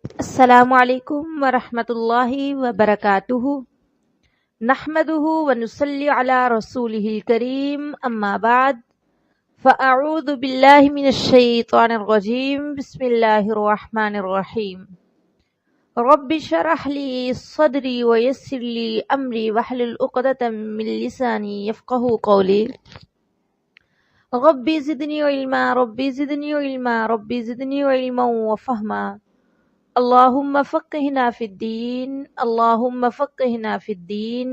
السلام علیکم ورحمۃ اللہ وبرکاتہ نحمده ونصلی علی رسولہ الکریم اما بعد فاعوذ باللہ من الشیطان الرجیم بسم اللہ الرحمن الرحیم رب اشرح لی صدری ویسر لی امری واحلل عقدۃ من لسانی یفقهوا قولی رب زدنی علما رب زدنی علما رب زدنی علما وفہما اللہم فقہنا فی الدین اللہم فقہنا فی الدین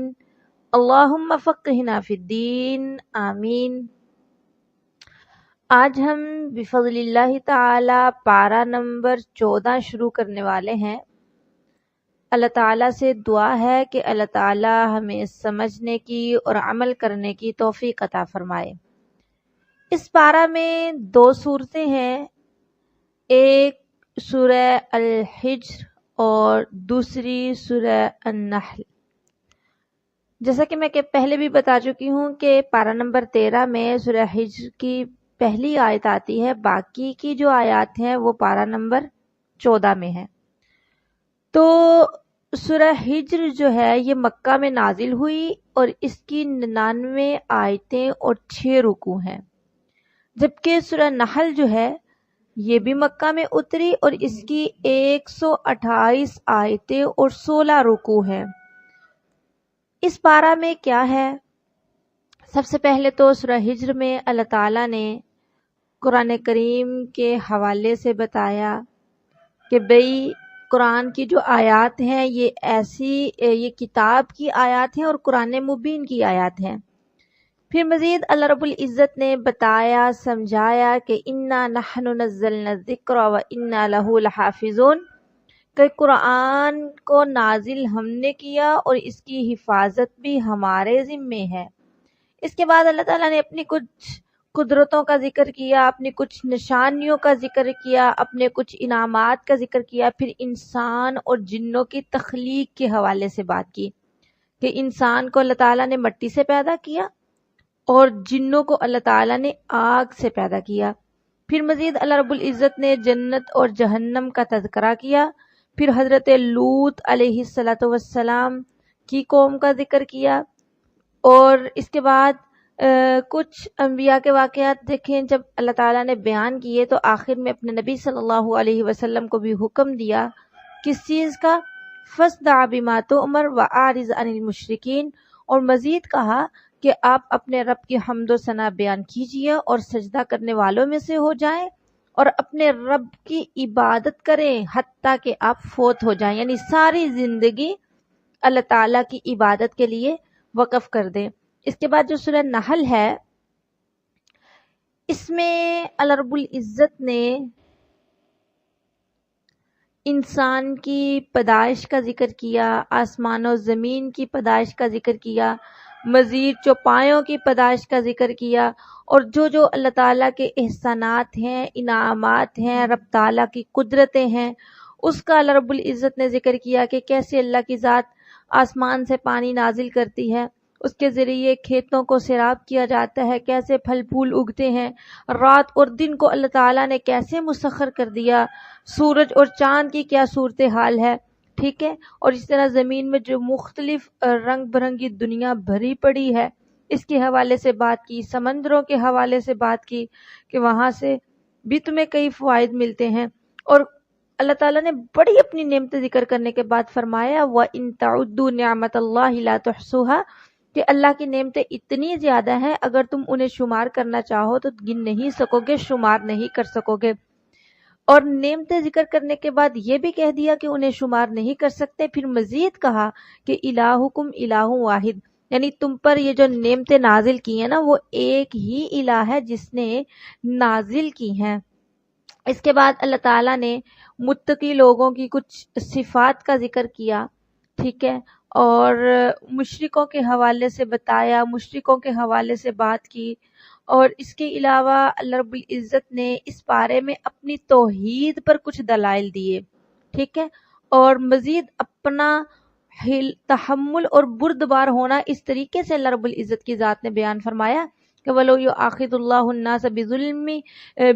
اللہم فقہنا فی الدین آمین۔ آج ہم بفضل اللہ تعالی پارہ نمبر 14 شروع کرنے والے ہیں۔ اللہ تعالیٰ سے دعا ہے کہ اللہ تعالیٰ ہمیں سمجھنے کی اور عمل کرنے کی توفیق عطا فرمائے۔ اس پارہ میں 2 صورتیں ہیں، ایک سورہ الحجر اور دوسری سورہ النحل۔ جیسا کہ میں پہلے بھی بتا چکی ہوں کہ پارہ نمبر 13 میں سورہ حجر کی پہلی آیت آتی ہے، باقی کی جو آیات ہیں وہ پارہ نمبر 14 میں ہیں۔ تو سورہ حجر جو ہے یہ مکہ میں نازل ہوئی اور اس کی 99 آیتیں اور 6 رکوع ہیں، جبکہ سورہ نحل جو ہے یہ بھی مکہ میں اتری اور اس کی 128 آیتیں اور 16 رکوع ہیں۔ اس پارہ میں کیا ہے؟ سب سے پہلے تو سورہ حجر میں اللہ تعالیٰ نے قرآن کریم کے حوالے سے بتایا کہ بھئی قرآن کی جو آیات ہیں یہ کتاب کی آیات ہیں اور قرآن مبین کی آیات ہیں۔ پھر مزید اللہ رب العزت نے بتایا سمجھایا کہ انا نحن نزلنا الذکر و انا لہ لحافظون، کہ قرآن کو نازل ہم نے کیا اور اس کی حفاظت بھی ہمارے ذمے ہے۔ اس کے بعد اللہ تعالیٰ نے اپنی کچھ قدرتوں کا ذکر کیا، اپنی کچھ نشانیوں کا ذکر کیا، اپنے کچھ انعامات کا ذکر کیا، پھر انسان اور جنوں کی تخلیق کے حوالے سے بات کی کہ انسان کو اللہ تعالیٰ نے مٹی سے پیدا کیا اور جنوں کو اللہ تعالیٰ نے آگ سے پیدا کیا۔ پھر مزید اللہ رب العزت نے جنت اور جہنم کا تذکرہ کیا، پھر حضرت لوط علیہ السلام کی قوم کا ذکر کیا، اور اس کے بعد کچھ انبیاء کے واقعات دیکھیں جب اللہ تعالیٰ نے بیان کیے تو آخر میں اپنے نبی صلی اللہ علیہ وسلم کو بھی حکم دیا کس چیز کا؟ فاصدع بما تؤمر واعرض عن المشرکین، اور مزید کہا کہ آپ اپنے رب کی حمد و ثنا بیان کیجئے اور سجدہ کرنے والوں میں سے ہو جائیں اور اپنے رب کی عبادت کریں حتیٰ کہ آپ فوت ہو جائیں، یعنی ساری زندگی اللہ تعالیٰ کی عبادت کے لیے وقف کر دیں۔ اس کے بعد جو سورہ نحل ہے اس میں اللہ رب العزت نے انسان کی پیدائش کا ذکر کیا، آسمان و زمین کی پیدائش کا ذکر کیا، مزید چوپایوں کی پیدائش کا ذکر کیا، اور جو اللہ تعالیٰ کے احسانات ہیں، انعامات ہیں، رب تعالیٰ کی قدرتیں ہیں، اس کا اللہ رب العزت نے ذکر کیا کہ کیسے اللہ کی ذات آسمان سے پانی نازل کرتی ہے، اس کے ذریعے کھیتوں کو سیراب کیا جاتا ہے، کیسے پھل پھول اگتے ہیں، رات اور دن کو اللہ تعالیٰ نے کیسے مسخر کر دیا، سورج اور چاند کی کیا صورتحال ہے، ٹھیک ہے، اور اس طرح زمین میں جو مختلف رنگ برنگی دنیا بھری پڑی ہے اس کے حوالے سے بات کی، سمندروں کے حوالے سے بات کی کہ وہاں سے بھی تمہیں کئی فوائد ملتے ہیں، اور اللہ تعالیٰ نے بڑی اپنی نعمتیں ذکر کرنے کے بعد فرمایا وَإِن تَعُدُّوا نِعْمَةَ اللَّهِ لَا تُحْصُوهَا، کہ اللہ کی نعمتیں اتنی زیادہ ہیں اگر تم انہیں شمار کرنا چاہو تو گن نہیں سکو گے، شمار نہیں کر سکو گے۔ اور نعمتیں ذکر کرنے کے بعد یہ بھی کہہ دیا کہ انہیں شمار نہیں کر سکتے، پھر مزید کہا کہ الہکم الہ واحد، یعنی تم پر یہ جو نعمتیں نازل کی ہیں نا وہ ایک ہی الہ ہے جس نے نازل کی ہیں۔ اس کے بعد اللہ تعالیٰ نے متقی لوگوں کی کچھ صفات کا ذکر کیا، ٹھیک ہے، اور مشرکوں کے حوالے سے بتایا، مشرکوں کے حوالے سے بات کی، اور اس کے علاوہ اللہ رب العزت نے اس پارے میں اپنی توحید پر کچھ دلائل دیے، ٹھیک ہے، اور مزید اپنا تحمل اور بردبار ہونا اس طریقے سے اللہ رب العزت کی ذات نے بیان فرمایا کہ وَلَوْ يُؤَاخِذُ اللَّهُ النَّاسَ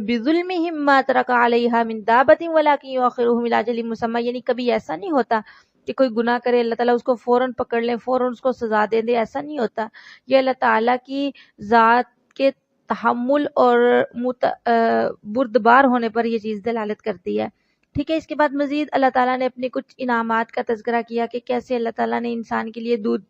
بِظُلْمِهِمْ مَا تَرَكَ عَلَيْهَا مِنْ دَابَةٍ وَلَكِنْ يُؤَخِّرُهُمْ إِلَىٰ أَجَلٍ مُّسَمًّى، یعنی کبھی ایسا نہیں ہوتا کہ کوئی گناہ کرے اللہ تعالیٰ اس کو فوراً پکڑ لیں، فوراً اس کو سزا دے دے، ایسا نہیں ہوتا۔ یہ اللہ تعالیٰ کی ذات کے تحمل اور بردبار ہونے پر یہ چیز دلالت کرتی ہے۔ ٹھیک ہے، اس کے بعد مزید اللہ تعالیٰ نے اپنے کچھ انعامات کا تذکرہ کیا کہ کیسے اللہ تعالیٰ نے انسان کے لیے دودھ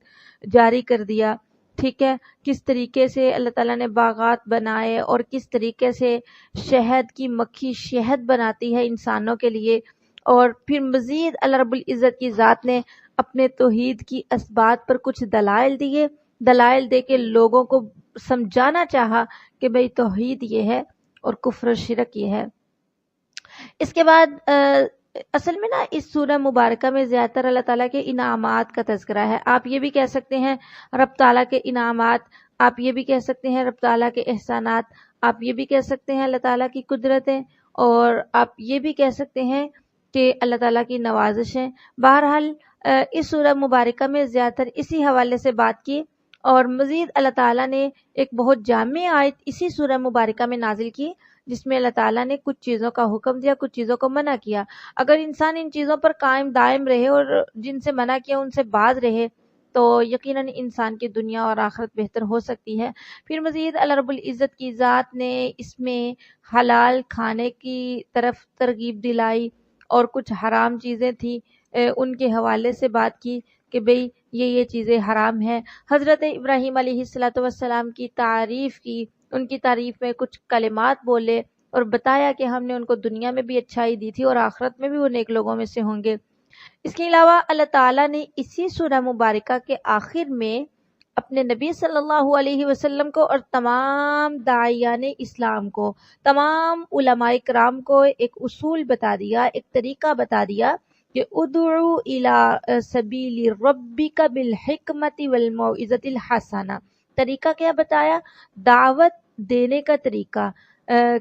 جاری کر دیا، ٹھیک ہے، کس طریقے سے اللہ تعالیٰ نے باغات بنائے اور کس طریقے سے شہد کی مکھی شہد بناتی ہے انسانوں کے لیے، اور پھر مزید اللہ رب العزت کی ذات نے اپنے توحید کی اثبات پر کچھ دلائل دیے، دلائل دے کے لوگوں کو سمجھانا چاہا کہ بھئی توحید یہ ہے اور کفر و شرک یہ ہے۔ اس کے بعد اصل میں نا اس سورہ مبارکہ میں زیادہ تر اللہ تعالیٰ کے انعامات کا تذکرہ ہے۔ آپ یہ بھی کہہ سکتے ہیں رب تعالیٰ کے انعامات، آپ یہ بھی کہہ سکتے ہیں رب تعالیٰ کے احسانات، آپ یہ بھی کہہ سکتے ہیں اللہ تعالیٰ کی قدرتیں، اور آپ یہ بھی کہہ سکتے ہیں کہ اللہ تعالیٰ کی نوازشیں۔ بہرحال اس سورہ مبارکہ میں زیادہ تر اسی حوالے سے بات کی، اور مزید اللہ تعالیٰ نے ایک بہت جامع آیت اسی سورہ مبارکہ میں نازل کی جس میں اللہ تعالیٰ نے کچھ چیزوں کا حکم دیا، کچھ چیزوں کو منع کیا۔ اگر انسان ان چیزوں پر قائم دائم رہے اور جن سے منع کیا ان سے باز رہے تو یقیناً انسان کی دنیا اور آخرت بہتر ہو سکتی ہے۔ پھر مزید اللہ رب العزت کی ذات نے اس میں حلال کھانے کی طرف ترغیب دلائی، اور کچھ حرام چیزیں تھیں ان کے حوالے سے بات کی کہ بھئی یہ چیزیں حرام ہیں۔ حضرت ابراہیم علیہ السلام کی تعریف کی، ان کی تعریف میں کچھ کلمات بولے اور بتایا کہ ہم نے ان کو دنیا میں بھی اچھائی دی تھی اور آخرت میں بھی وہ نیک لوگوں میں سے ہوں گے۔ اس کے علاوہ اللہ تعالیٰ نے اسی سورہ مبارکہ کے آخر میں اپنے نبی صلی اللہ علیہ وسلم کو اور تمام داعیان اسلام کو، تمام علماء کرام کو ایک اصول بتا دیا، ایک طریقہ بتا دیا کہ ادعو الی سبیل ربک بالحکمت والموعظۃ الحسنہ۔ طریقہ کیا بتایا؟ دعوت دینے کا طریقہ۔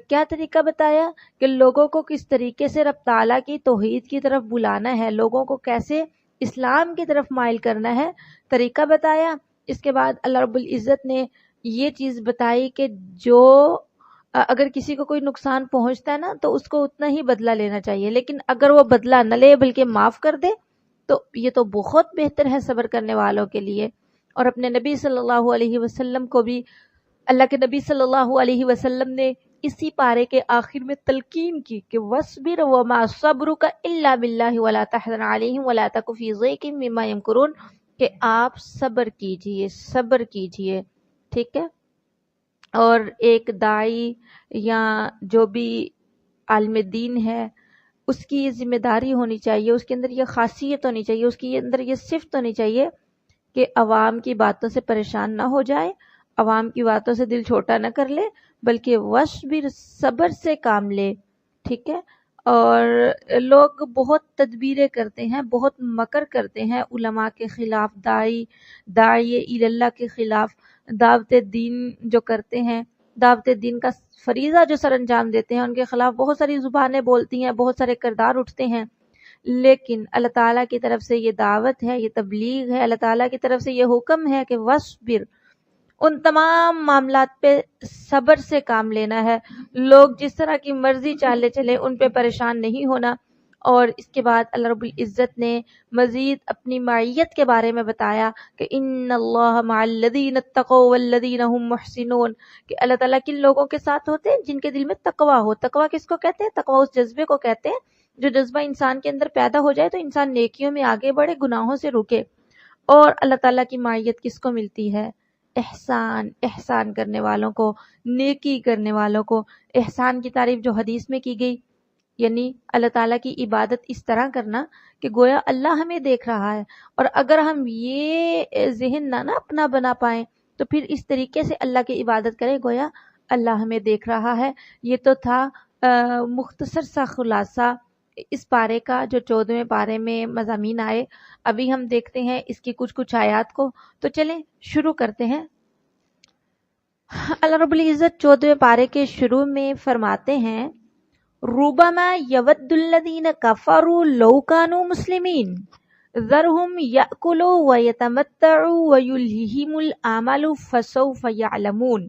کیا طریقہ بتایا؟ کہ لوگوں کو کس طریقے سے رب تعالیٰ کی توحید کی طرف بلانا ہے، لوگوں کو کیسے اسلام کی طرف مائل کرنا ہے، طریقہ بتایا۔ اس کے بعد اللہ رب العزت نے یہ چیز بتائی کہ جو اگر کسی کو کوئی نقصان پہنچتا ہے نا تو اس کو اتنا ہی بدلہ لینا چاہیے، لیکن اگر وہ بدلہ نہ لے بلکہ معاف کر دے تو یہ تو بہت بہتر ہے صبر کرنے والوں کے لیے۔ اور اپنے نبی صلی اللہ علیہ وسلم کو بھی اللہ کے نبی صلی اللہ علیہ وسلم نے اسی پارے کے آخر میں تلقین کی کہ وَاصْبِرْ وَمَا صَبْرُكَ إِلَّا بِاللَّهِ وَلَا تَحْزَنْ عَلَيْهِمْ وَلَا تَكُ فِي ضَيْقٍ مِّمَّا يَمْكُرُونَ، کہ آپ صبر کیجئے، صبر کیجئے، ٹھیک ہے۔ اور ایک داعی یا جو بھی عالم دین ہے اس کی یہ ذمہ داری ہونی چاہیے، اس کے اندر یہ خاصیت ہونی چاہیے، اس کے اندر یہ صفت ہونی چاہیے کہ عوام کی باتوں سے پریشان نہ ہو جائے، عوام کی باتوں سے دل چھوٹا نہ کر لے، بلکہ وَاصْبِرْ، صبر سے کام لے، ٹھیک ہے۔ اور لوگ بہت تدبیریں کرتے ہیں، بہت مکر کرتے ہیں علماء کے خلاف، داعی اللہ کے خلاف، دعوت دین جو کرتے ہیں، دعوت دین کا فریضہ جو سر انجام دیتے ہیں ان کے خلاف بہت ساری زبانیں بولتی ہیں، بہت سارے کردار اٹھتے ہیں، لیکن اللہ تعالیٰ کی طرف سے یہ دعوت ہے، یہ تبلیغ ہے، اللہ تعالیٰ کی طرف سے یہ حکم ہے کہ وَاصْبِرْ، ان تمام معاملات پہ صبر سے کام لینا ہے، لوگ جس طرح کی مرضی چالے چلے ان پہ پریشان نہیں ہونا۔ اور اس کے بعد اللہ رب العزت نے مزید اپنی معیت کے بارے میں بتایا کہ ان اللہ مع الذین اتقوا والذین هم محسنون، کہ اللہ تعالیٰ کن لوگوں کے ساتھ ہوتے ہیں؟ جن کے دل میں تقوی ہو۔ تقوی کس کو کہتے ہیں؟ تقوی اس جذبے کو کہتے ہیں جو جذبہ انسان کے اندر پیدا ہو جائے تو انسان نیکیوں میں آگے بڑھے، گناہوں سے رکے۔ اور اللہ تعالیٰ کی معیت کس کو ملتی ہے؟ احسان کرنے والوں کو، نیکی کرنے والوں کو۔ احسان کی تعریف جو حدیث میں کی گئی، یعنی اللہ تعالیٰ کی عبادت اس طرح کرنا کہ گویا اللہ ہمیں دیکھ رہا ہے، اور اگر ہم یہ ذہن نہ اپنا بنا پائیں تو پھر اس طریقے سے اللہ کی عبادت کریں گویا اللہ ہمیں دیکھ رہا ہے۔ یہ تو تھا مختصر سا خلاصہ اس پارے کا جو 14ویں پارے میں مضامین آئے۔ ابھی ہم دیکھتے ہیں اس کی کچھ آیات کو، تو چلیں شروع کرتے ہیں۔ اللہ رب العزت 14ویں پارے کے شروع میں فرماتے ہیں ربما یود الذین کفروا لو کانوا مسلمین ذرہم یأکلوا ویتمتعوا ویلہہم الامل فسوف یعلمون۔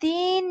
3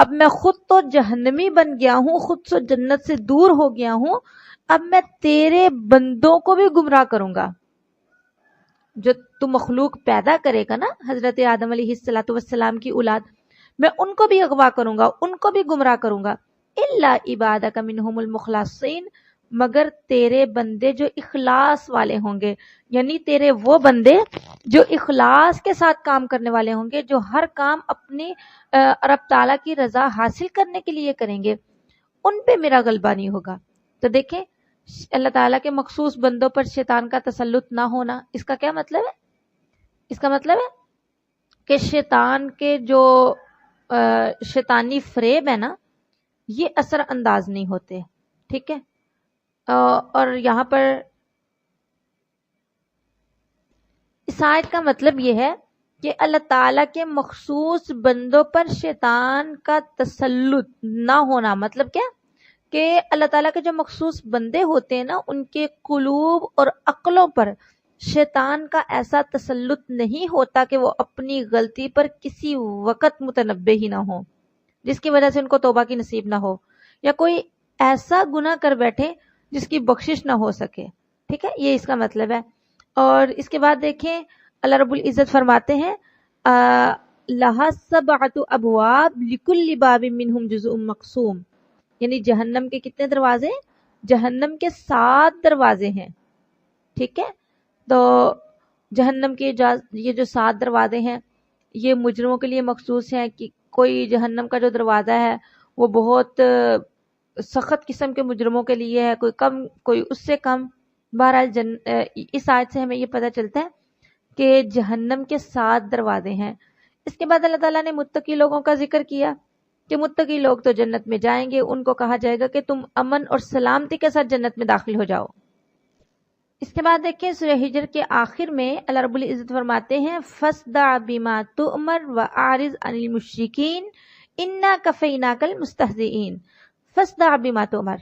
اب میں خود تو جہنمی بن گیا ہوں، خود سے جنت سے دور ہو گیا ہوں، اب میں تیرے بندوں کو بھی گمراہ کروں گا. جو تو مخلوق پیدا کرے گا نا، حضرت آدم علیہ السلام کی اولاد، میں ان کو بھی اغوا کروں گا، ان کو بھی گمراہ کروں گا. الا عبادک منہم المخلصین، مگر تیرے بندے جو اخلاص والے ہوں گے، یعنی تیرے وہ بندے جو اخلاص کے ساتھ کام کرنے والے ہوں گے، جو ہر کام اپنی رب تعالیٰ کی رضا حاصل کرنے کے لیے کریں گے، ان پہ میرا غلبہ نہیں ہوگا. تو دیکھیں اللہ تعالیٰ کے مخصوص بندوں پر شیطان کا تسلط نہ ہونا، اس کا کیا مطلب ہے؟ اس کا مطلب ہے کہ شیطان کے جو شیطانی فریب ہے نا، یہ اثر انداز نہیں ہوتے. ٹھیک ہے، اور یہاں پر اس آیت کا مطلب یہ ہے کہ اللہ تعالیٰ کے مخصوص بندوں پر شیطان کا تسلط نہ ہونا. مطلب کیا؟ کہ اللہ تعالیٰ کے جو مخصوص بندے ہوتے ہیں نا، ان کے قلوب اور عقلوں پر شیطان کا ایسا تسلط نہیں ہوتا کہ وہ اپنی غلطی پر کسی وقت متنبہ ہی نہ ہو، جس کی وجہ سے ان کو توبہ کی نصیب نہ ہو، یا کوئی ایسا گناہ کر بیٹھے جس کی بخشش نہ ہو سکے. ٹھیک ہے، یہ اس کا مطلب ہے. اور اس کے بعد دیکھیں اللہ رب العزت فرماتے ہیں لہا سبعۃ ابواب لکل باب منہم جزء مقسوم، یعنی جہنم کے کتنے دروازے؟ جہنم کے 7 دروازے ہیں. ٹھیک ہے، تو جہنم کے یہ جو 7 دروازے ہیں یہ مجرموں کے لیے مخصوص ہیں. کہ کوئی جہنم کا جو دروازہ ہے وہ بہت سخت قسم کے مجرموں کے لیے ہے، کوئی کم، کوئی اس سے کم. بہرحال اس آیت سے ہمیں یہ پتہ چلتا ہے کہ جہنم کے 7 دروازے ہیں. اس کے بعد اللہ تعالیٰ نے متقی لوگوں کا ذکر کیا کہ متقی لوگ تو جنت میں جائیں گے، ان کو کہا جائے گا کہ تم امن اور سلامتی کے ساتھ جنت میں داخل ہو جاؤ. اس کے بعد دیکھیں سورہ ہجر کے آخر میں اللہ رب العزت فرماتے ہیں فَاصْدَعْ بِمَا تُؤْمَرْ وَأَعْرِضْ عَنِ الْمُشْرِكِينَ إِنَّا كَفَيْنَاكَ الْمُسْتَهْزِئِينَ. فَاصْدَعْ بِمَا تُؤْمَرْ،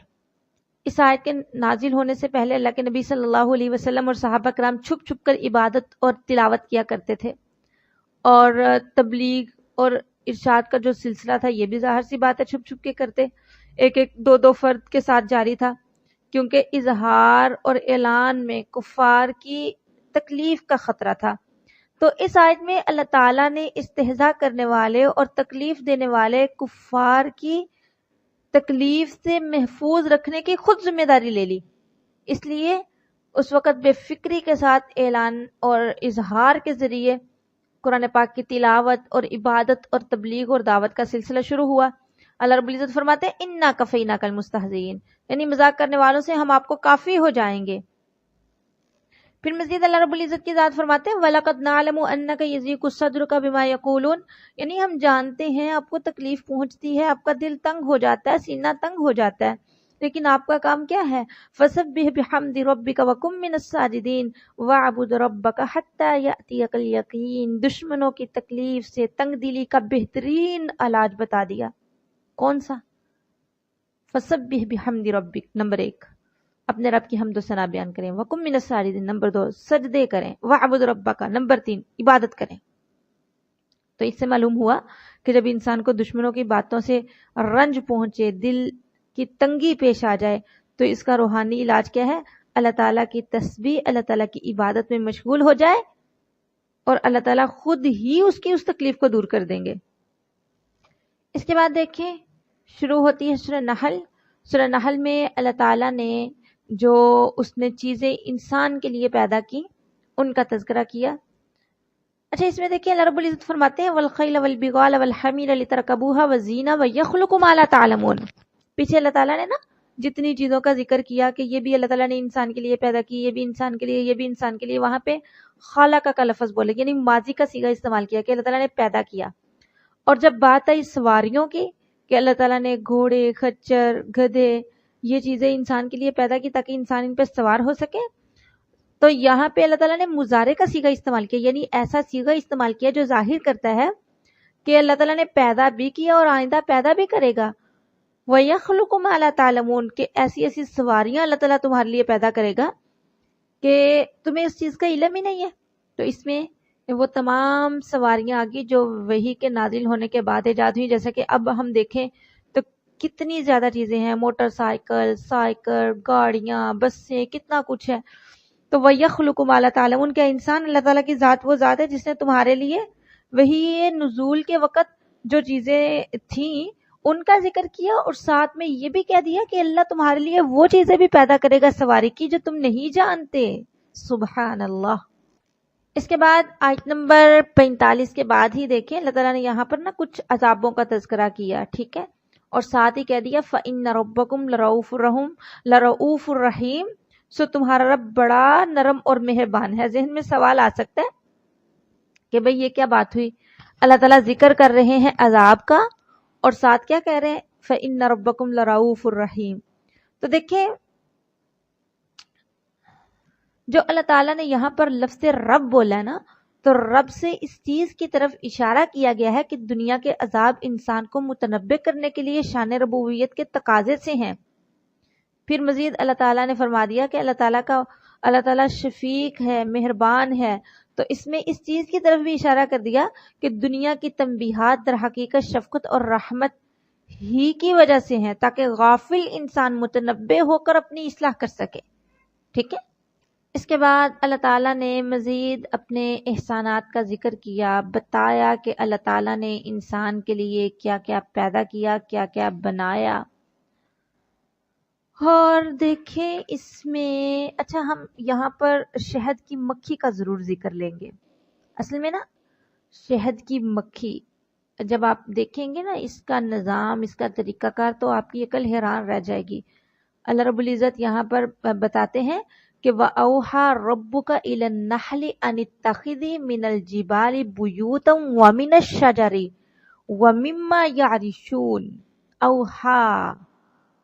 اس آیت کے نازل ہونے سے پہلے اللہ کے نبی صلی اللہ علیہ وسلم اور صحابہ کرام چھپ چھپ کر عبادت اور تلاوت کیا کرتے تھے، اور تبلیغ اور ارشاد کا جو سلسلہ تھا یہ بھی ظاہر سی بات ہے چھپ چھپ کے کرتے، ایک ایک دو دو فرد کے ساتھ جاری تھا، کیونکہ اظہار اور اعلان میں کفار کی تکلیف کا خطرہ تھا. تو اس آیت میں اللہ تعالیٰ نے استہزاء کرنے والے اور تکلیف دینے والے کفار کی تکلیف سے محفوظ رکھنے کی خود ذمہ داری لے لی. اس لیے اس وقت بے فکری کے ساتھ اعلان اور اظہار کے ذریعے قرآن پاک کی تلاوت اور عبادت اور تبلیغ اور دعوت کا سلسلہ شروع ہوا. اللہ رب العزت فرماتے ہیں اِنَّا كَفَيْنَاكَ الْمُسْتَهْزِئِينَ، یعنی مذاق کرنے والوں سے ہم آپ کو کافی ہو جائیں گے. پھر مزید اللہ رب العزت کی ذات فرماتے ہیں وَلَقَدْ نَعْلَمُ أَنَّكَ يَضِيقُ صَدْرُكَ بِمَا يَقُولُونَ، یعنی ہم جانتے ہیں آپ کو تکلیف پہنچتی ہے، آپ کا دل تنگ ہو جاتا ہے، سینہ تنگ ہو جاتا ہے، لیکن آپ کا کام کیا ہے؟ فَسَبِّحْ بِحَمْدِ رَبِّكَ وَكُن مِّنَ السَّاجِدِينَ وَاعْبُدْ رَبَّكَ حَتَّى يَأْتِيَكَ الْيَقِينُ. دشمنوں کی تکلیف سے تنگ دلی کا بہترین علاج بتا دیا. کون سا؟ فَسَبِّحْ بِحَمْدِ رَبِّكَ، نمبر 1 اپنے رب کی حمد و ثنا بیان کریں. وَقُم مِّنَ السَّاجِدِينَ، نمبر 2 سجدے کریں. وَاعْبُدْ رَبَّكَ، نمبر 3 عبادت کریں. تو اس سے معلوم ہوا کہ جب انسان کو دشمنوں کی باتوں سے رنج پہنچے، دل کی تنگی پیش آ جائے، تو اس کا روحانی علاج کیا ہے؟ اللہ تعالیٰ کی تسبیح، اللہ تعالیٰ کی عبادت میں مشغول ہو جائے اور اللہ تعالیٰ خود ہی اس کی اس تکلیف کو دور کر دیں گے. اس کے بعد دیکھیں شروع ہوتی ہے سورہ نحل. سورہ نحل میں اللہ تعالیٰ نے جو اس نے چیزیں انسان کے لیے پیدا کی ان کا تذکرہ کیا. اچھا اس میں دیکھیں اللہ رب العزت فرماتے ہیں والخیل والبغال والحمیر لترکبوها وزینہ ویخلق ما لا تعلمون. پیچھے اللہ تعالیٰ نے نا جتنی چیزوں کا ذکر کیا کہ یہ بھی اللہ تعالیٰ نے انسان کے لیے پیدا کی، یہ بھی انسان کے لیے، یہ بھی انسان کے لیے، وہاں پہ خالق کا لفظ بولے یعنی ماضی کا صیغہ استعمال کیا کہ اللہ تعالیٰ نے پیدا کیا. اور جب بات آئی سواریوں کی کہ اللہ تعالیٰ نے گھوڑے، خچر، گدھے یہ چیزیں انسان کے لیے پیدا کی تاکہ انسان ان پہ سوار ہو سکے، تو یہاں پہ اللہ تعالیٰ نے مضارع کا صیغہ استعمال کیا، یعنی ایسا صیغہ استعمال کیا جو ظاہر کرتا ہے کہ اللہ تعالیٰ نے پیدا بھی کیا اور آئندہ پیدا بھی کرے گا. وَيَخْلُقُ مَا لَا تَعْلَمُونَ، کہ ایسی ایسی سواریاں اللہ تعالیٰ تمہارے لیے پیدا کرے گا کہ تمہیں اس چیز کا علم ہی نہیں ہے. تو اس میں وہ تمام سواریاں آگی جو وحی کے نازل ہونے کے بعد ایجاد ہوئی. جیسا کہ اب ہم دیکھیں تو کتنی زیادہ چیزیں ہیں، موٹر سائیکل، سائیکل، گاڑیاں، بسیں، کتنا کچھ ہے. تو وَيَخْلُقُ مَا لَا تَعْلَمُونَ، کیا انسان اللہ تعالیٰ کی ذات وہ ذات ہے جس نے تمہارے لیے وحی نزول کے وقت جو چیزیں تھیں ان کا ذکر کیا، اور ساتھ میں یہ بھی کہہ دیا کہ اللہ تمہارے لیے وہ چیزیں بھی پیدا کرے گا سواری کی جو تم نہیں جانتے. سبحان اللہ. اس کے بعد آیت نمبر 45 کے بعد ہی دیکھیں اللہ تعالیٰ نے یہاں پر نا کچھ عذابوں کا تذکرہ کیا، ٹھیک ہے، اور ساتھ ہی کہہ دیا فَإِنَّ رَبَّكُمْ لَرَؤُوفٌ الرَّحِيمٌ، سو تمہارا رب بڑا نرم اور مہربان ہے. ذہن میں سوال آ سکتا ہے کہ بھئی یہ کیا بات ہوئی، اللہ تعالیٰ ذکر کر رہے ہیں عذاب کا اور ساتھ کیا کہہ رہے ہیں فَإِنَّ رَبَّكُمْ لَرَؤُوفٌ الرَّحِيمٌ. تو دیکھیں جو اللہ تعالیٰ نے یہاں پر لفظ رب بولا ہے نا، تو رب سے اس چیز کی طرف اشارہ کیا گیا ہے کہ دنیا کے عذاب انسان کو متنبع کرنے کے لیے شان ربوبیت کے تقاضے سے ہیں. پھر مزید اللہ تعالیٰ نے فرما دیا کہ اللہ تعالیٰ شفیق ہے، مہربان ہے. تو اس میں اس چیز کی طرف بھی اشارہ کر دیا کہ دنیا کی تنبیہات در حقیقت شفقت اور رحمت ہی کی وجہ سے ہیں، تاکہ غافل انسان متنبع ہو کر اپنی اصلاح کر سکے. ٹھیک ہے. اس کے بعد اللہ تعالیٰ نے مزید اپنے احسانات کا ذکر کیا، بتایا کہ اللہ تعالیٰ نے انسان کے لیے کیا کیا پیدا کیا، کیا کیا بنایا. اور دیکھیں اس میں اچھا ہم یہاں پر شہد کی مکھی کا ضرور ذکر لیں گے. اصل میں نا شہد کی مکھی جب آپ دیکھیں گے نا اس کا نظام، اس کا طریقہ کار، تو آپ کی عقل حیران رہ جائے گی. اللہ رب العزت یہاں پر بتاتے ہیں کہ وَأَوْحَى رَبُّكَ إِلَى النَّحْلِ أَنِ اتَّخِذِي مِنَ الْجِبَالِ بُيُوتًا وَمِنَ الشَّجَرِ وَمِمَّا يَعْرِشُونَ. اوحا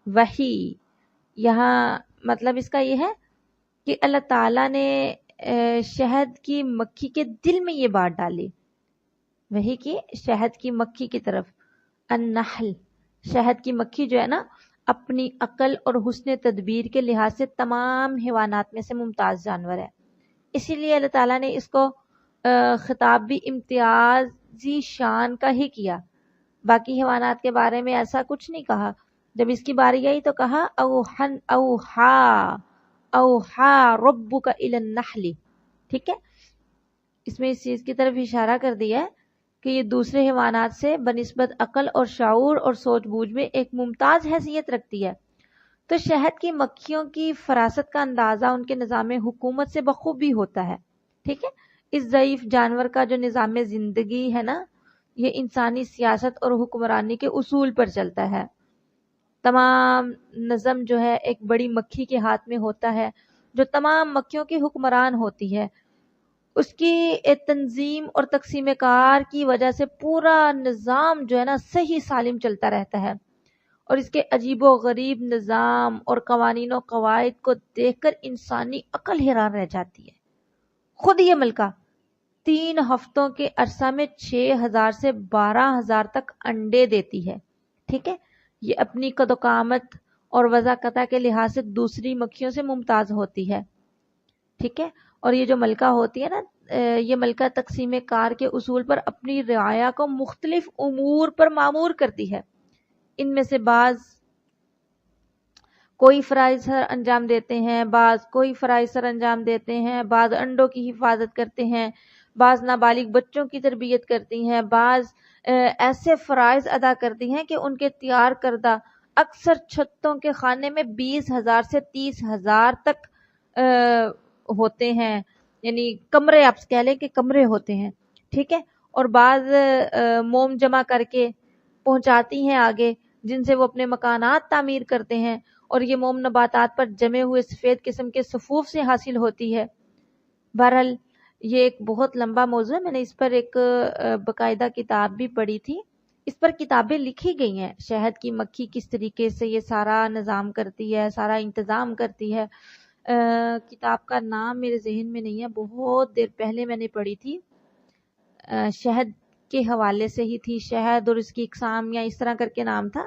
وحی، یہاں مطلب اس کا یہ ہے کہ اللہ تعالیٰ نے شہد کی مکھی کے دل میں یہ بات ڈالی، وہی کی شہد کی مکھی کی طرف. النحل، شہد کی مکھی جو ہے نا اپنی عقل اور حسن تدبیر کے لحاظ سے تمام حیوانات میں سے ممتاز جانور ہے. اسی لیے اللہ تعالیٰ نے اس کو خطاب بھی امتیازی شان کا ہی کیا، باقی حیوانات کے بارے میں ایسا کچھ نہیں کہا. جب اس کی باری آئی تو کہا اوحا ربک الی النحل. ٹھیک ہے، اس میں اس چیز کی طرف اشارہ کر دیا ہے کہ یہ دوسرے حیوانات سے بنسبت عقل اور شعور اور سوچ بوجھ میں ایک ممتاز حیثیت رکھتی ہے. تو شہد کی مکھیوں کی فراست کا اندازہ ان کے نظام حکومت سے بخوبی ہوتا ہے. ٹھیک ہے، اس ضعیف جانور کا جو نظام زندگی ہے نا، یہ انسانی سیاست اور حکمرانی کے اصول پر چلتا ہے. تمام نظم جو ہے ایک بڑی مکھی کے ہاتھ میں ہوتا ہے جو تمام مکھیوں کی حکمران ہوتی ہے. اس کی تنظیم اور تقسیم کار کی وجہ سے پورا نظام جو ہے نا صحیح سالم چلتا رہتا ہے. اور اس کے عجیب و غریب نظام اور قوانین و قواعد کو دیکھ کر انسانی عقل حیران رہ جاتی ہے. خود یہ ملکہ 3 ہفتوں کے عرصہ میں 6000 سے 12000 تک انڈے دیتی ہے. ٹھیک ہے، یہ اپنی قد و قامت اور وضاقتہ کے لحاظ سے دوسری مکھیوں سے ممتاز ہوتی ہے. ٹھیک ہے، اور یہ جو ملکہ ہوتی ہے نا، یہ ملکہ تقسیم کار کے اصول پر اپنی رعایا کو مختلف امور پر مامور کرتی ہے. ان میں سے بعض کوئی فرائض سر انجام دیتے ہیں، بعض کوئی فرائض سر انجام دیتے ہیں، بعض انڈوں کی حفاظت کرتے ہیں، بعض نابالغ بچوں کی تربیت کرتی ہیں، بعض ایسے فرائض ادا کرتی ہیں کہ ان کے تیار کردہ اکثر چھتوں کے خانے میں 20,000 سے 30,000 تک ہوتے ہیں، یعنی کمرے آپ کہہ لیں کہ کمرے ہوتے ہیں. ٹھیک ہے، اور بعض موم جمع کر کے پہنچاتی ہیں آگے، جن سے وہ اپنے مکانات تعمیر کرتے ہیں، اور یہ موم نباتات پر جمے ہوئے سفید قسم کے صفوف سے حاصل ہوتی ہے. بہرحال یہ ایک بہت لمبا موضوع ہے، میں نے اس پر ایک باقاعدہ کتاب بھی پڑھی تھی. اس پر کتابیں لکھی گئی ہیں، شہد کی مکھی کس طریقے سے یہ سارا نظام کرتی ہے، سارا انتظام کرتی ہے. کتاب کا نام میرے ذہن میں نہیں ہے، بہت دیر پہلے میں نے پڑھی تھی. شہد کے حوالے سے ہی تھی، شہد اور اس کی اقسام یا اس طرح کر کے نام تھا.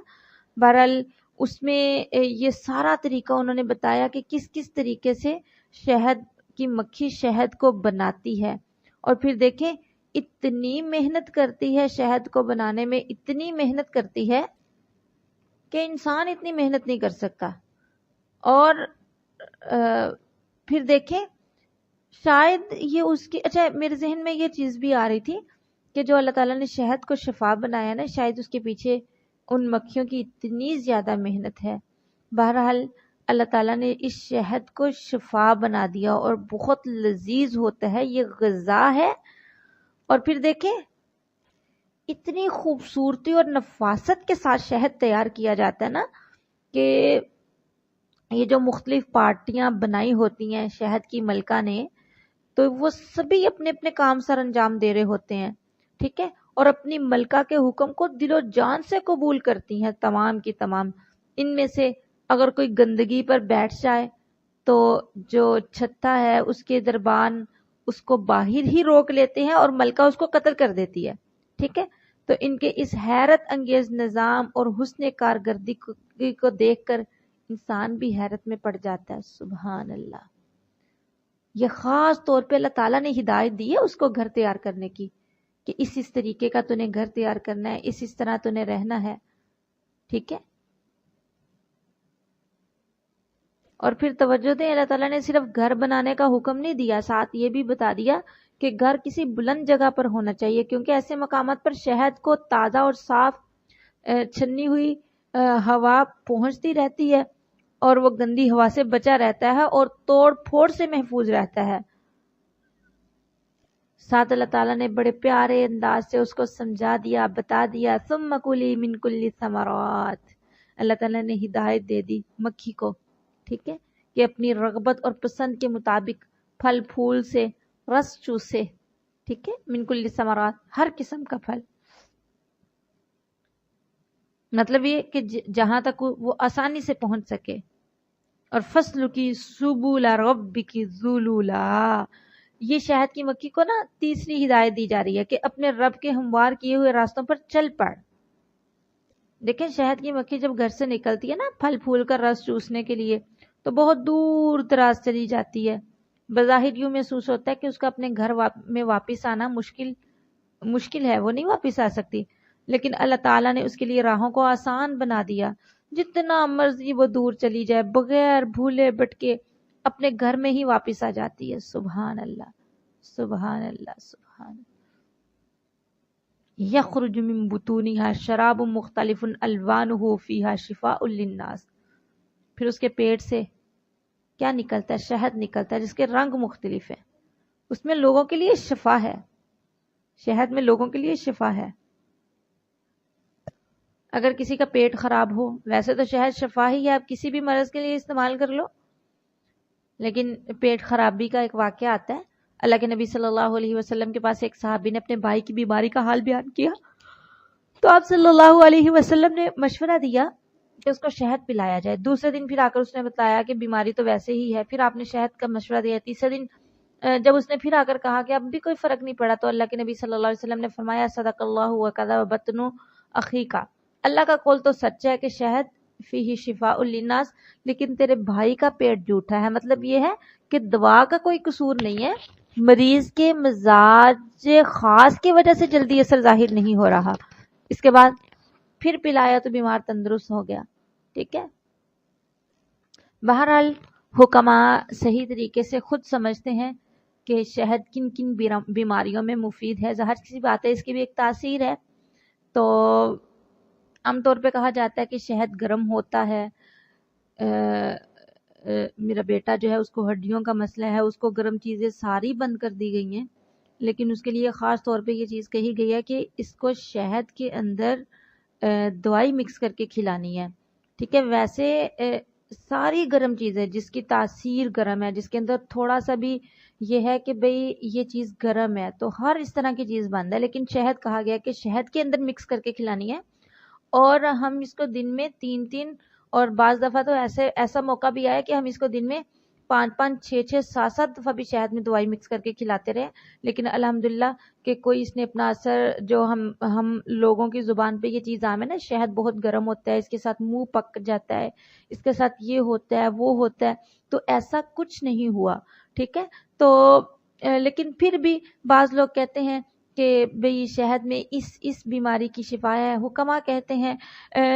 بہرحال اس میں یہ سارا طریقہ انہوں نے بتایا کہ کس کس طریقے سے شہد کی مکھی شہد کو بناتی ہے، اور پھر دیکھیں اتنی محنت کرتی ہے شہد کو بنانے میں، اتنی محنت کرتی ہے کہ انسان اتنی محنت نہیں کر سکتا. اور پھر دیکھیں شاید یہ اس کی، اچھا میرے ذہن میں یہ چیز بھی آ رہی تھی کہ جو اللہ تعالیٰ نے شہد کو شفا بنایا نا، شاید اس کے پیچھے ان مکھیوں کی اتنی زیادہ محنت ہے. بہرحال اللہ تعالیٰ نے اس شہد کو شفا بنا دیا اور بہت لذیذ ہوتا ہے، یہ غذا ہے. اور پھر دیکھیں اتنی خوبصورتی اور نفاست کے ساتھ شہد تیار کیا جاتا ہے نا، کہ یہ جو مختلف پارٹیاں بنائی ہوتی ہیں شہد کی ملکہ نے، تو وہ سبھی اپنے اپنے کام سر انجام دے رہے ہوتے ہیں، ٹھیک ہے، اور اپنی ملکہ کے حکم کو دل و جان سے قبول کرتی ہیں تمام کی تمام. ان میں سے اگر کوئی گندگی پر بیٹھ جائے تو جو چھتا ہے اس کے دربان اس کو باہر ہی روک لیتے ہیں اور ملکہ اس کو قتل کر دیتی ہے، ٹھیک ہے. تو ان کے اس حیرت انگیز نظام اور حسن کارکردگی کو دیکھ کر انسان بھی حیرت میں پڑ جاتا ہے. سبحان اللہ. یہ خاص طور پہ اللہ تعالیٰ نے ہدایت دی ہے اس کو گھر تیار کرنے کی، کہ اس طریقے کا تو نے گھر تیار کرنا ہے، اس طرح تو نے رہنا ہے، ٹھیک ہے. اور پھر توجہ دیں، اللہ تعالیٰ نے صرف گھر بنانے کا حکم نہیں دیا، ساتھ یہ بھی بتا دیا کہ گھر کسی بلند جگہ پر ہونا چاہیے، کیونکہ ایسے مقامات پر شہد کو تازہ اور صاف چھنی ہوئی ہوا پہنچتی رہتی ہے اور وہ گندی ہوا سے بچا رہتا ہے اور توڑ پھوڑ سے محفوظ رہتا ہے. ساتھ اللہ تعالیٰ نے بڑے پیارے انداز سے اس کو سمجھا دیا، بتا دیا ثم کلی من کل ثمرات. اللہ تعالیٰ نے ہدایت دے دی مکھی کو، ٹھیک ہے، کہ اپنی رغبت اور پسند کے مطابق پھل پھول سے رس چوسے، ٹھیک ہے، من کل ثمرات، ہر قسم کا پھل. مطلب یہ کہ جہاں تک وہ آسانی سے پہنچ سکے. اور فصل کی سبول ربک ذلولا، یہ شہد کی مکھی کو نا تیسری ہدایت دی جا رہی ہے کہ اپنے رب کے ہموار کیے ہوئے راستوں پر چل پڑ. دیکھیں شہد کی مکھی جب گھر سے نکلتی ہے نا پھل پھول کا رس چوسنے کے لیے، تو بہت دور دراز چلی جاتی ہے. بظاہر یوں محسوس ہوتا ہے کہ اس کا اپنے گھر میں واپس آنا مشکل ہے، وہ نہیں واپس آ سکتی، لیکن اللہ تعالیٰ نے اس کے لیے راہوں کو آسان بنا دیا. جتنا مرضی وہ دور چلی جائے بغیر بھولے بھٹکے اپنے گھر میں ہی واپس آ جاتی ہے. سبحان اللہ سبحان اللہ سبحان اللہ. یخرج من بطونها شراب مختلف الوانہ فیہا شفاء للناس. پھر اس کے پیٹ سے کیا نکلتا ہے؟ شہد نکلتا ہے جس کے رنگ مختلف ہیں، اس میں لوگوں کے لیے شفا ہے، شہد میں لوگوں کے لیے شفا ہے. اگر کسی کا پیٹ خراب ہو، ویسے تو شہد شفا ہی ہے، آپ کسی بھی مرض کے لیے استعمال کر لو، لیکن پیٹ خرابی کا ایک واقعہ آتا ہے. اللہ کے نبی صلی اللہ علیہ وسلم کے پاس ایک صحابی نے اپنے بھائی کی بیماری کا حال بیان کیا، تو آپ صلی اللہ علیہ وسلم نے مشورہ دیا کہ اس کو شہد پلایا جائے. دوسرے دن پھر آ کر اس نے بتایا کہ بیماری تو ویسے ہی ہے، پھر آپ نے شہد کا مشورہ دیا. تیسرے دن جب اس نے پھر آ کر کہا کہ اب بھی کوئی فرق نہیں پڑا، تو اللہ کے نبی صلی اللہ علیہ وسلم نے فرمایا صدق اللہ وکذب بطن اخیک، اللہ کا قول تو سچ ہے کہ شہد فیہ شفاء للناس، لیکن تیرے بھائی کا پیٹ جھوٹا ہے. مطلب یہ ہے کہ دوا کا کوئی قصور نہیں ہے، مریض کے مزاج خاص کی وجہ سے جلدی اثر ظاہر نہیں ہو رہا. اس کے بعد پھر پلایا تو بیمار تندرست ہو گیا، ٹھیک ہے. بہرحال حکماء صحیح طریقے سے خود سمجھتے ہیں کہ شہد کن کن بیماریوں میں مفید ہے. ظاہر سی بات ہے اس کی بھی ایک تاثیر ہے. تو عام طور پہ کہا جاتا ہے کہ شہد گرم ہوتا ہے. میرا بیٹا جو ہے اس کو ہڈیوں کا مسئلہ ہے، اس کو گرم چیزیں ساری بند کر دی گئی ہیں، لیکن اس کے لیے خاص طور پہ یہ چیز کہی گئی ہے کہ اس کو شہد کے اندر دوائی مکس کر کے کھلانی ہے، ٹھیک ہے. ویسے ساری گرم چیزیں جس کی تاثیر گرم ہے، جس کے اندر تھوڑا سا بھی یہ ہے کہ بھئی یہ چیز گرم ہے، تو ہر اس طرح کی چیز بند ہے، لیکن شہد کہا گیا کہ شہد کے اندر مکس کر کے کھلانی ہے. اور ہم اس کو دن میں 3 اور بعض دفعہ تو ایسا موقع بھی آیا کہ ہم اس کو دن میں 5 6 7 دفعہ بھی شہد میں دوائی مکس کر کے کھلاتے رہے، لیکن الحمدللہ کہ کوئی اس نے اپنا اثر، جو ہم لوگوں کی زبان پہ یہ چیز عام ہے نا، شہد بہت گرم ہوتا ہے، اس کے ساتھ منہ پک جاتا ہے، اس کے ساتھ یہ ہوتا ہے وہ ہوتا ہے، تو ایسا کچھ نہیں ہوا، ٹھیک ہے. تو لیکن پھر بھی بعض لوگ کہتے ہیں کہ بھئی شہد میں اس بیماری کی شفا ہے، حکما کہتے ہیں،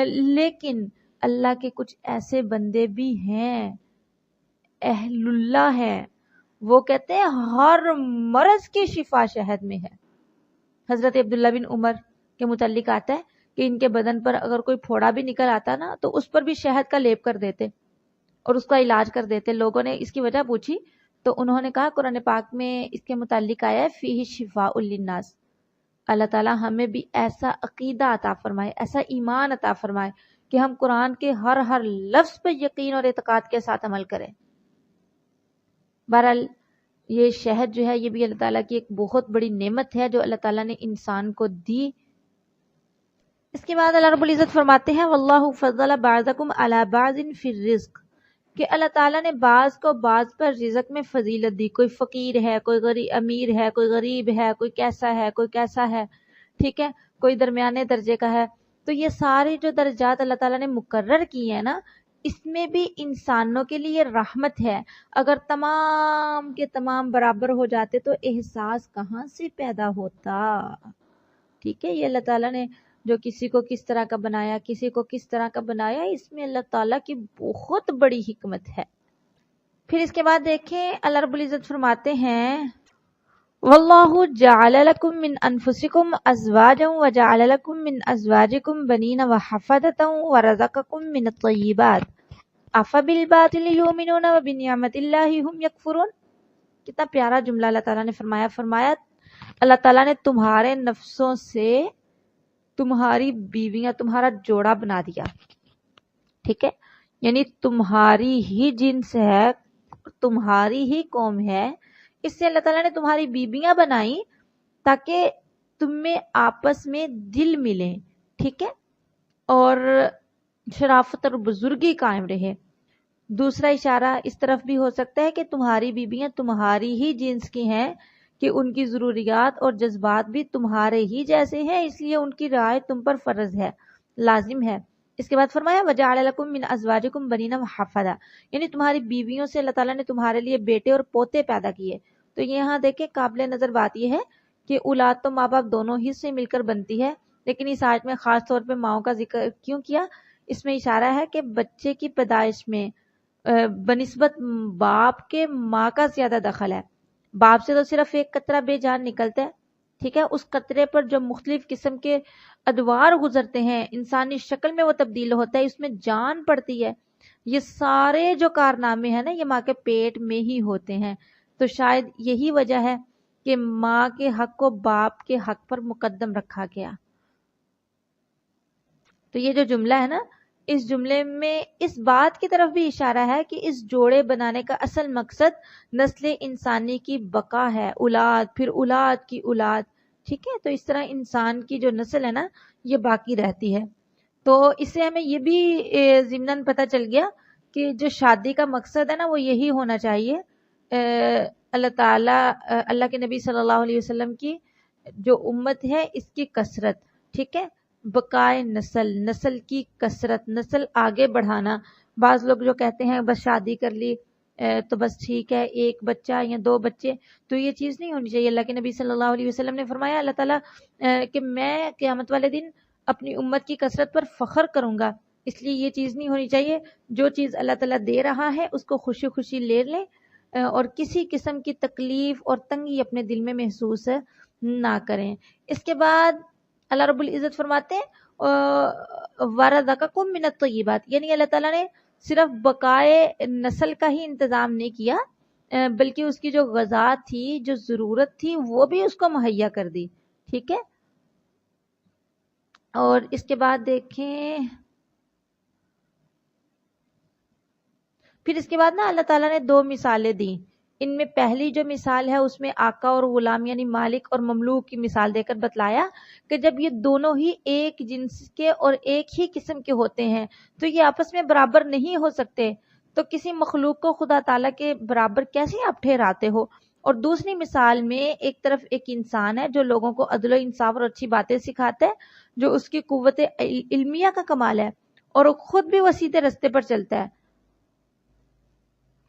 لیکن اللہ کے کچھ ایسے بندے بھی ہیں، اہل اللہ ہیں، وہ کہتے ہیں ہر مرض کی شفا شہد میں ہے۔ حضرت عبداللہ بن عمر کے متعلق آتا ہے کہ ان کے بدن پر اگر کوئی پھوڑا بھی نکل آتا نا تو اس پر بھی شہد کا لیپ کر دیتے اور اس کا علاج کر دیتے۔ لوگوں نے اس کی وجہ پوچھی تو انہوں نے کہا قرآن پاک میں اس کے متعلق آیا ہے فیہ شفاء للناس، اللہ تعالیٰ ہمیں بھی ایسا عقیدہ عطا فرمائے، ایسا ایمان عطا فرمائے کہ ہم قرآن کے ہر لفظ پہ یقین اور اعتقاد کے ساتھ عمل کریں۔ بہرحال یہ شہد جو ہے یہ بھی اللہ تعالیٰ کی ایک بہت بڑی نعمت ہے جو اللہ تعالیٰ نے انسان کو دی۔ اس کے بعد اللہ رب العزت فرماتے ہیں واللہ فضل بعضکم علی بعض فی الرزق، کہ اللہ تعالیٰ نے بعض کو بعض پر رزق میں فضیلت دی۔ کوئی فقیر ہے، کوئی امیر ہے، کوئی غریب ہے، کوئی کیسا ہے، کوئی کیسا ہے، ٹھیک ہے، کوئی درمیانے درجے کا ہے۔ تو یہ سارے جو درجات اللہ تعالیٰ نے مقرر کیے ہیں نا، اس میں بھی انسانوں کے لیے رحمت ہے۔ اگر تمام کے تمام برابر ہو جاتے تو احساس کہاں سے پیدا ہوتا؟ ٹھیک ہے، یہ اللہ تعالیٰ نے جو کسی کو کس طرح کا بنایا، کسی کو کس طرح کا بنایا، اس میں اللہ تعالیٰ کی بہت بڑی حکمت ہے۔ پھر اس کے بعد دیکھیں اللہ رب العزت فرماتے ہیں واللہ جعل لکم من انفسکم ازواجا وجعل لکم من ازواجکم بنین وحفدۃ ورزقکم من الطیبات افبالباطل یؤمنون وبنعمت اللہ ہم یکفرون۔ کتنا پیارا جملہ اللہ تعالیٰ نے فرمایا اللہ تعالیٰ نے تمہارے نفسوں سے تمہاری بیویاں، تمہارا جوڑا بنا دیا، ٹھیک ہے، یعنی تمہاری ہی جنس ہے، تمہاری ہی قوم ہے، اس سے اللہ تعالیٰ نے تمہاری بیویاں بنائی تاکہ تم میں آپس میں دل ملیں، ٹھیک ہے، اور شرافت اور بزرگی قائم رہے۔ دوسرا اشارہ اس طرف بھی ہو سکتا ہے کہ تمہاری بیویاں تمہاری ہی جنس کی ہیں، کہ ان کی ضروریات اور جذبات بھی تمہارے ہی جیسے ہیں، اس لیے ان کی رعایت تم پر فرض ہے، لازم ہے۔ اس کے بعد فرمایا وَجَعَلَ لَكُم مِّنْ أَزْوَاجِكُمْ بَنِينَ وَحَفَدَةً، یعنی تمہاری بیویوں سے اللہ تعالیٰ نے تمہارے لیے بیٹے اور پوتے پیدا کیے۔ تو یہاں دیکھیں قابل نظر بات یہ ہے کہ اولاد تو ماں باپ دونوں ہی سے مل کر بنتی ہے، لیکن اس آیت میں خاص طور پہ ماؤں کا ذکر کیوں کیا؟ اس میں اشارہ ہے کہ بچے کی پیدائش میں بنسبت باپ کے ماں کا زیادہ دخل ہے۔ باپ سے تو صرف ایک قطرہ بے جان نکلتا ہے، ٹھیک ہے، اس قطرے پر جو مختلف قسم کے ادوار گزرتے ہیں، انسانی شکل میں وہ تبدیل ہوتا ہے، اس میں جان پڑتی ہے، یہ سارے جو کارنامے ہیں نا یہ ماں کے پیٹ میں ہی ہوتے ہیں۔ تو شاید یہی وجہ ہے کہ ماں کے حق کو باپ کے حق پر مقدم رکھا گیا۔ تو یہ جو جملہ ہے نا، اس جملے میں اس بات کی طرف بھی اشارہ ہے کہ اس جوڑے بنانے کا اصل مقصد نسل انسانی کی بقا ہے، اولاد پھر اولاد کی اولاد، ٹھیک ہے، تو اس طرح انسان کی جو نسل ہے نا یہ باقی رہتی ہے۔ تو اس سے ہمیں یہ بھی ضمناً پتہ چل گیا کہ جو شادی کا مقصد ہے نا وہ یہی ہونا چاہیے، اللہ تعالیٰ اللہ کے نبی صلی اللہ علیہ وسلم کی جو امت ہے اس کی کثرت، ٹھیک ہے، بقائے نسل کی کثرت، نسل آگے بڑھانا۔ بعض لوگ جو کہتے ہیں بس شادی کر لی تو بس ٹھیک ہے، ایک بچہ یا دو بچے، تو یہ چیز نہیں ہونی چاہیے۔ اللہ کے نبی صلی اللہ علیہ وسلم نے فرمایا اللہ تعالیٰ کہ میں قیامت والے دن اپنی امت کی کثرت پر فخر کروں گا، اس لیے یہ چیز نہیں ہونی چاہیے۔ جو چیز اللہ تعالیٰ دے رہا ہے اس کو خوشی خوشی لے لیں اور کسی قسم کی تکلیف اور تنگی اپنے دل میں محسوس نہ کریں۔ اس کے بعد اللہ رب العزت فرماتے ہیں وَرَزَقَكُم مِّنَ الطَّيِّبَاتِ، یعنی اللہ تعالیٰ نے صرف بقائے نسل کا ہی انتظام نہیں کیا بلکہ اس کی جو غذا تھی، جو ضرورت تھی، وہ بھی اس کو مہیا کر دی، ٹھیک ہے۔ اور اس کے بعد دیکھیں پھر اس کے بعد نا اللہ تعالیٰ نے دو مثالیں دیں۔ ان میں پہلی جو مثال ہے اس میں آقا اور غلام یعنی مالک اور مملوک کی مثال دے کر بتلایا کہ جب یہ دونوں ہی ایک جنس کے اور ایک ہی قسم کے ہوتے ہیں تو یہ آپس میں برابر نہیں ہو سکتے، تو کسی مخلوق کو خدا تعالیٰ کے برابر کیسے آپ ٹھہراتے ہو؟ اور دوسری مثال میں ایک طرف ایک انسان ہے جو لوگوں کو عدل و انصاف اور اچھی باتیں سکھاتا ہے، جو اس کی قوت علمیہ کا کمال ہے، اور وہ خود بھی وہ سیدھے رستے پر چلتا ہے،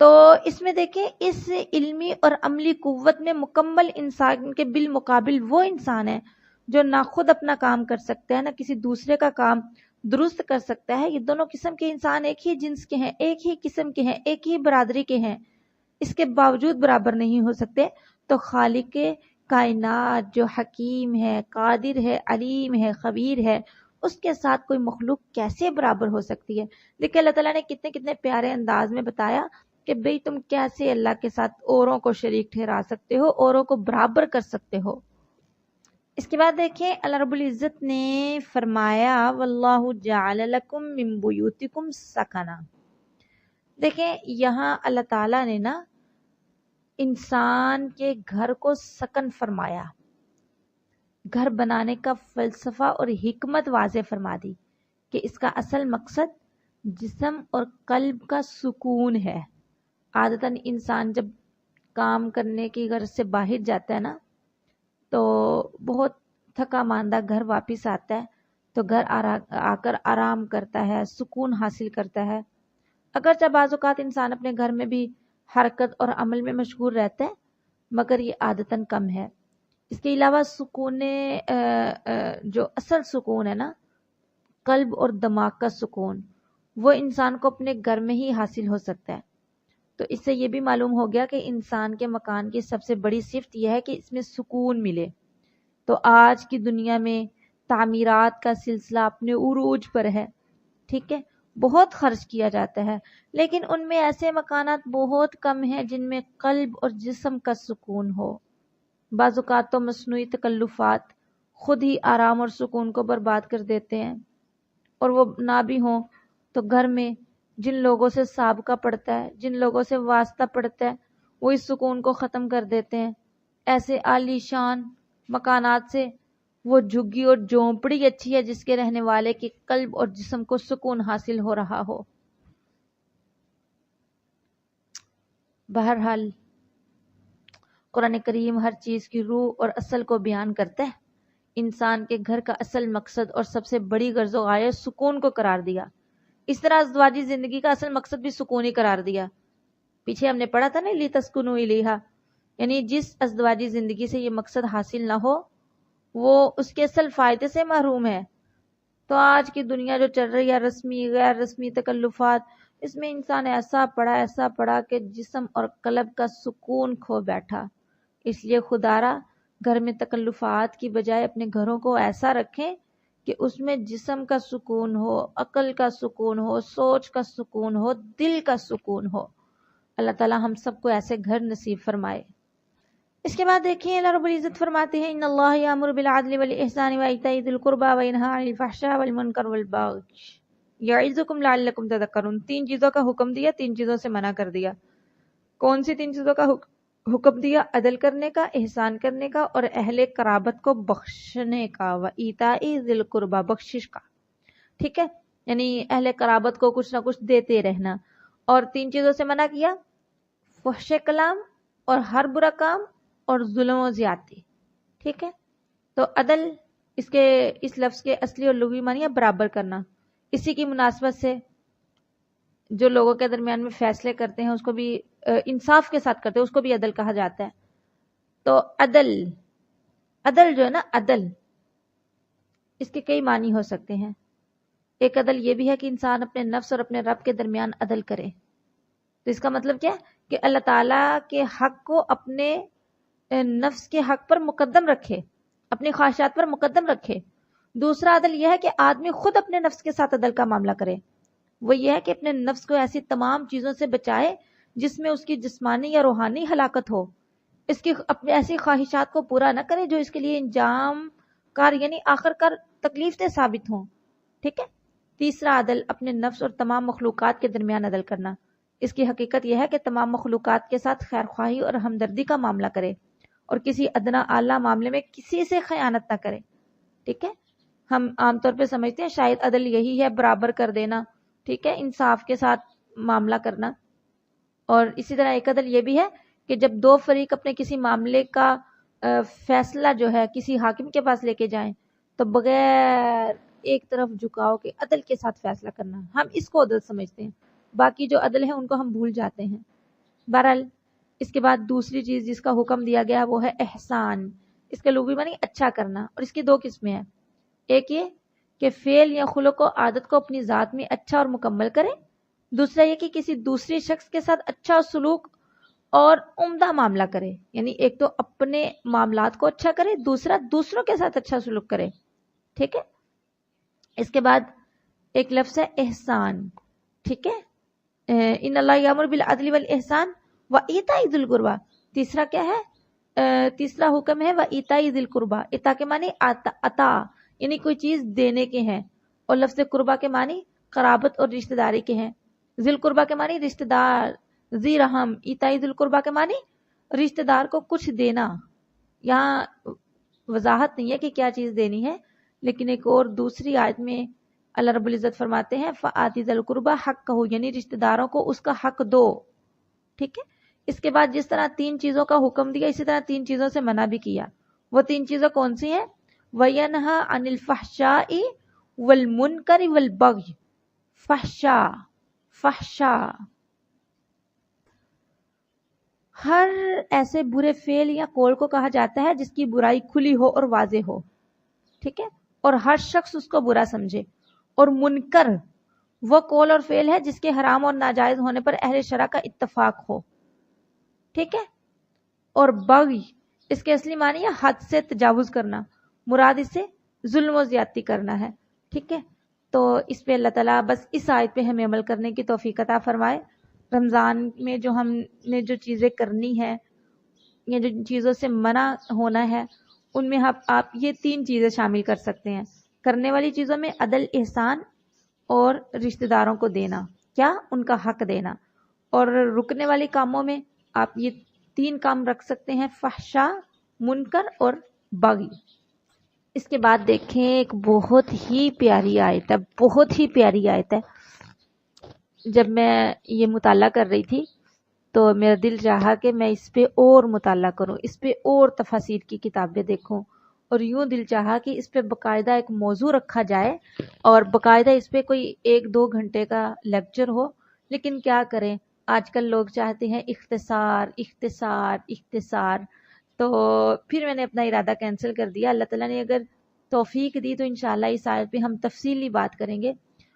تو اس میں دیکھیں اس علمی اور عملی قوت میں مکمل انسان کے بالمقابل وہ انسان ہے جو نہ خود اپنا کام کر سکتا ہے نہ کسی دوسرے کا کام درست کر سکتا ہے۔ یہ دونوں قسم کے انسان ایک ہی جنس کے ہیں، ایک ہی قسم کے ہیں، ایک ہی برادری کے ہیں، اس کے باوجود برابر نہیں ہو سکتے۔ تو خالق کائنات جو حکیم ہے، قادر ہے، علیم ہے، خبیر ہے، اس کے ساتھ کوئی مخلوق کیسے برابر ہو سکتی ہے؟ دیکھیں اللہ تعالیٰ نے کتنے کتنے پیارے انداز میں بتایا کہ بھئی تم کیسے اللہ کے ساتھ اوروں کو شریک ٹھہرا سکتے ہو، اوروں کو برابر کر سکتے ہو۔ اس کے بعد دیکھیں اللہ رب العزت نے فرمایا واللہ جعل لکم من بیوتکم سکنا۔ دیکھیں یہاں اللہ تعالیٰ نے نا انسان کے گھر کو سکن فرمایا، گھر بنانے کا فلسفہ اور حکمت واضح فرما دی کہ اس کا اصل مقصد جسم اور قلب کا سکون ہے۔ عادتاً انسان جب کام کرنے کی غرض سے باہر جاتا ہے نا تو بہت تھکا ماندہ گھر واپس آتا ہے تو گھر آ کر آرام کرتا ہے، سکون حاصل کرتا ہے۔ اگرچہ بعض اوقات انسان اپنے گھر میں بھی حرکت اور عمل میں مشغول رہتا ہے مگر یہ عادتاً کم ہے۔ اس کے علاوہ سکون جو اصل سکون ہے نا قلب اور دماغ کا سکون، وہ انسان کو اپنے گھر میں ہی حاصل ہو سکتا ہے۔ تو اس سے یہ بھی معلوم ہو گیا کہ انسان کے مکان کی سب سے بڑی صفت یہ ہے کہ اس میں سکون ملے۔ تو آج کی دنیا میں تعمیرات کا سلسلہ اپنے عروج پر ہے، ٹھیک ہے، بہت خرچ کیا جاتا ہے، لیکن ان میں ایسے مکانات بہت کم ہیں جن میں قلب اور جسم کا سکون ہو۔ بعض اوقات تو مصنوعی تکلفات خود ہی آرام اور سکون کو برباد کر دیتے ہیں، اور وہ نہ بھی ہوں تو گھر میں جن لوگوں سے سابقہ پڑتا ہے، جن لوگوں سے واسطہ پڑتا ہے، وہ اس سکون کو ختم کر دیتے ہیں۔ ایسے عالی شان مکانات سے وہ جھگی اور جھونپڑی اچھی ہے جس کے رہنے والے کے قلب اور جسم کو سکون حاصل ہو رہا ہو۔ بہرحال قرآن کریم ہر چیز کی روح اور اصل کو بیان کرتا ہے۔ انسان کے گھر کا اصل مقصد اور سب سے بڑی غرض و غایہ سکون کو قرار دیا۔ اس طرح ازدواجی زندگی کا اصل مقصد بھی سکون ہی قرار دیا۔ پیچھے ہم نے پڑھا تھا نا لِتَسْكُنُوا إِلَيْهَا، یعنی جس ازدواجی زندگی سے یہ مقصد حاصل نہ ہو وہ اس کے اصل فائدے سے محروم ہے۔ تو آج کی دنیا جو چل رہی ہے رسمی غیر رسمی تکلفات، اس میں انسان ایسا پڑا کہ جسم اور قلب کا سکون کھو بیٹھا۔ اس لیے خدارا گھر میں تکلفات کی بجائے اپنے گھروں کو ایسا رکھیں کہ اس میں جسم کا سکون ہو، عقل کا سکون ہو، سوچ کا سکون ہو، دل کا سکون ہو۔ اللہ تعالی ہم سب کو ایسے گھر نصیب فرمائے۔ اس کے بعد دیکھیں اللہ رب العزت فرماتے ہیں ان اللہ یامر بالعدل والاحسان وایتاء ذی القربى وینہی عن الفحشاء والمنکر والبغی یعظکم لعلکم تذکرون۔ 3 چیزوں کا حکم دیا، 3 چیزوں سے منع کر دیا۔ کون سی 3 چیزوں کا حکم دیا؟ عدل کرنے کا، احسان کرنے کا، اور اہل قرابت کو بخشنے کا، وایتاء ذی القربى بخشش کا، ٹھیک ہے، یعنی اہل قرابت کو کچھ نہ کچھ دیتے رہنا۔ اور 3 چیزوں سے منع کیا، فحش کلام اور ہر برا کام اور ظلم و زیادتی، ٹھیک ہے۔ تو عدل اس لفظ کے اصلی اور لغوی معنی ہے برابر کرنا۔ اسی کی مناسبت سے جو لوگوں کے درمیان میں فیصلے کرتے ہیں اس کو بھی انصاف کے ساتھ کرتے ہیں، اس کو بھی عدل کہا جاتا ہے۔ تو عدل جو ہے نا، عدل اس کے کئی معنی ہو سکتے ہیں۔ ایک عدل یہ بھی ہے کہ انسان اپنے نفس اور اپنے رب کے درمیان عدل کرے۔ تو اس کا مطلب کیا ہے کہ اللہ تعالیٰ کے حق کو اپنے نفس کے حق پر مقدم رکھے، اپنی خواہشات پر مقدم رکھے۔ دوسرا عدل یہ ہے کہ آدمی خود اپنے نفس کے ساتھ عدل کا معاملہ کرے۔ وہ یہ ہے کہ اپنے نفس کو ایسی تمام چیزوں سے بچائے جس میں اس کی جسمانی یا روحانی ہلاکت ہو، اس کی اپنی ایسی خواہشات کو پورا نہ کرے جو اس کے لیے انجام کار یعنی آخر کار تکلیف دہ ثابت ہوں، ٹھیک ہے۔ تیسرا عدل اپنے نفس اور تمام مخلوقات کے درمیان عدل کرنا۔ اس کی حقیقت یہ ہے کہ تمام مخلوقات کے ساتھ خیر خواہی اور ہمدردی کا معاملہ کرے اور کسی ادنا اعلیٰ معاملے میں کسی سے خیانت نہ کرے، ٹھیک ہے۔ ہم عام طور پہ سمجھتے ہیں شاید عدل یہی ہے برابر کر دینا، ٹھیک ہے، انصاف کے ساتھ معاملہ کرنا۔ اور اسی طرح ایک عدل یہ بھی ہے کہ جب 2 فریق اپنے کسی معاملے کا فیصلہ جو ہے کسی حاکم کے پاس لے کے جائیں تو بغیر ایک طرف جھکاؤ کے عدل کے ساتھ فیصلہ کرنا، ہم اس کو عدل سمجھتے ہیں۔ باقی جو عدل ہے ان کو ہم بھول جاتے ہیں۔ بہرحال اس کے بعد دوسری چیز جس کا حکم دیا گیا وہ ہے احسان. اس کے لغوی معنی اچھا کرنا، اور اس کی دو قسمیں ہیں. ایک یہ کہ فعل یا خلق و عادت کو اپنی ذات میں اچھا اور مکمل کرے. دوسرا یہ کہ کسی دوسرے شخص کے ساتھ اچھا سلوک اور عمدہ معاملہ کرے. یعنی ایک تو اپنے معاملات کو اچھا کرے، دوسرا دوسروں کے ساتھ اچھا سلوک کرے. ٹھیک ہے. اس کے بعد ایک لفظ ہے احسان. ٹھیک ہے. ان اللہ یامر بالعدل والاحسان وایتاء ذی القربی. تیسرا کیا ہے؟ تیسرا حکم ہے وایتاء ذی القربی. اتا کے معنی عطا یعنی کوئی چیز دینے کے ہیں، اور لفظ قربا کے معنی قرابت اور رشتہ داری کے ہیں. ذی القربی کے معنی رشتہ دار، ذی رحم. ایتاء ذی القربی کے معنی رشتہ دار کو کچھ دینا. یہاں وضاحت نہیں ہے کہ کیا چیز دینی ہے، لیکن ایک اور دوسری آیت میں اللہ رب العزت فرماتے ہیں فآتی ذی القربی حقہ، یعنی رشتہ داروں کو اس کا حق دو. ٹھیک ہے. اس کے بعد جس طرح 3 چیزوں کا حکم دیا، اسی طرح 3 چیزوں سے منع بھی کیا. وہ 3 چیزیں کون سی ہیں؟ وَيَنْهَا عَنِ الْفَحْشَاءِ وَالْمُنْكَرِ وَالْبَغْيِ. فحشا ہر ایسے برے فعل یا قول کو کہا جاتا ہے جس کی برائی کھلی ہو اور واضح ہو. ٹھیک ہے. اور ہر شخص اس کو برا سمجھے. اور منکر وہ قول اور فعل ہے جس کے حرام اور ناجائز ہونے پر اہل شرع کا اتفاق ہو. ٹھیک ہے. اور بغی اس کے اصلی معنی ہے حد سے تجاوز کرنا، مراد اس سے ظلم و زیادتی کرنا ہے. ٹھیک ہے. تو اس پہ اللہ تعالیٰ بس اس آیت پہ ہمیں عمل کرنے کی توفیق عطا فرمائے. رمضان میں جو ہم نے جو چیزیں کرنی ہے یا جو چیزوں سے منع ہونا ہے، ان میں آپ یہ 3 چیزیں شامل کر سکتے ہیں. کرنے والی چیزوں میں عدل، احسان اور رشتہ داروں کو دینا، کیا ان کا حق دینا. اور رکنے والے کاموں میں آپ یہ 3 کام رکھ سکتے ہیں، فحشا، منکر اور بغی. اس کے بعد دیکھیں ایک بہت ہی پیاری آیت ہے، بہت ہی پیاری آیت ہے. جب میں یہ مطالعہ کر رہی تھی تو میرا دل چاہا کہ میں اس پہ اور مطالعہ کروں، اس پہ اور تفاسیر کی کتابیں دیکھوں، اور یوں دل چاہا کہ اس پہ باقاعدہ ایک موضوع رکھا جائے اور باقاعدہ اس پہ کوئی 1-2 گھنٹے کا لیکچر ہو. لیکن کیا کریں، آج کل لوگ چاہتے ہیں اختصار اختصار اختصار. تو پھر میں نے اپنا ارادہ کینسل کر دیا. اللہ تعالیٰ نے اگر توفیق دی تو انشاءاللہ اس آیت پہ ہم تفصیلی بات کریں گے.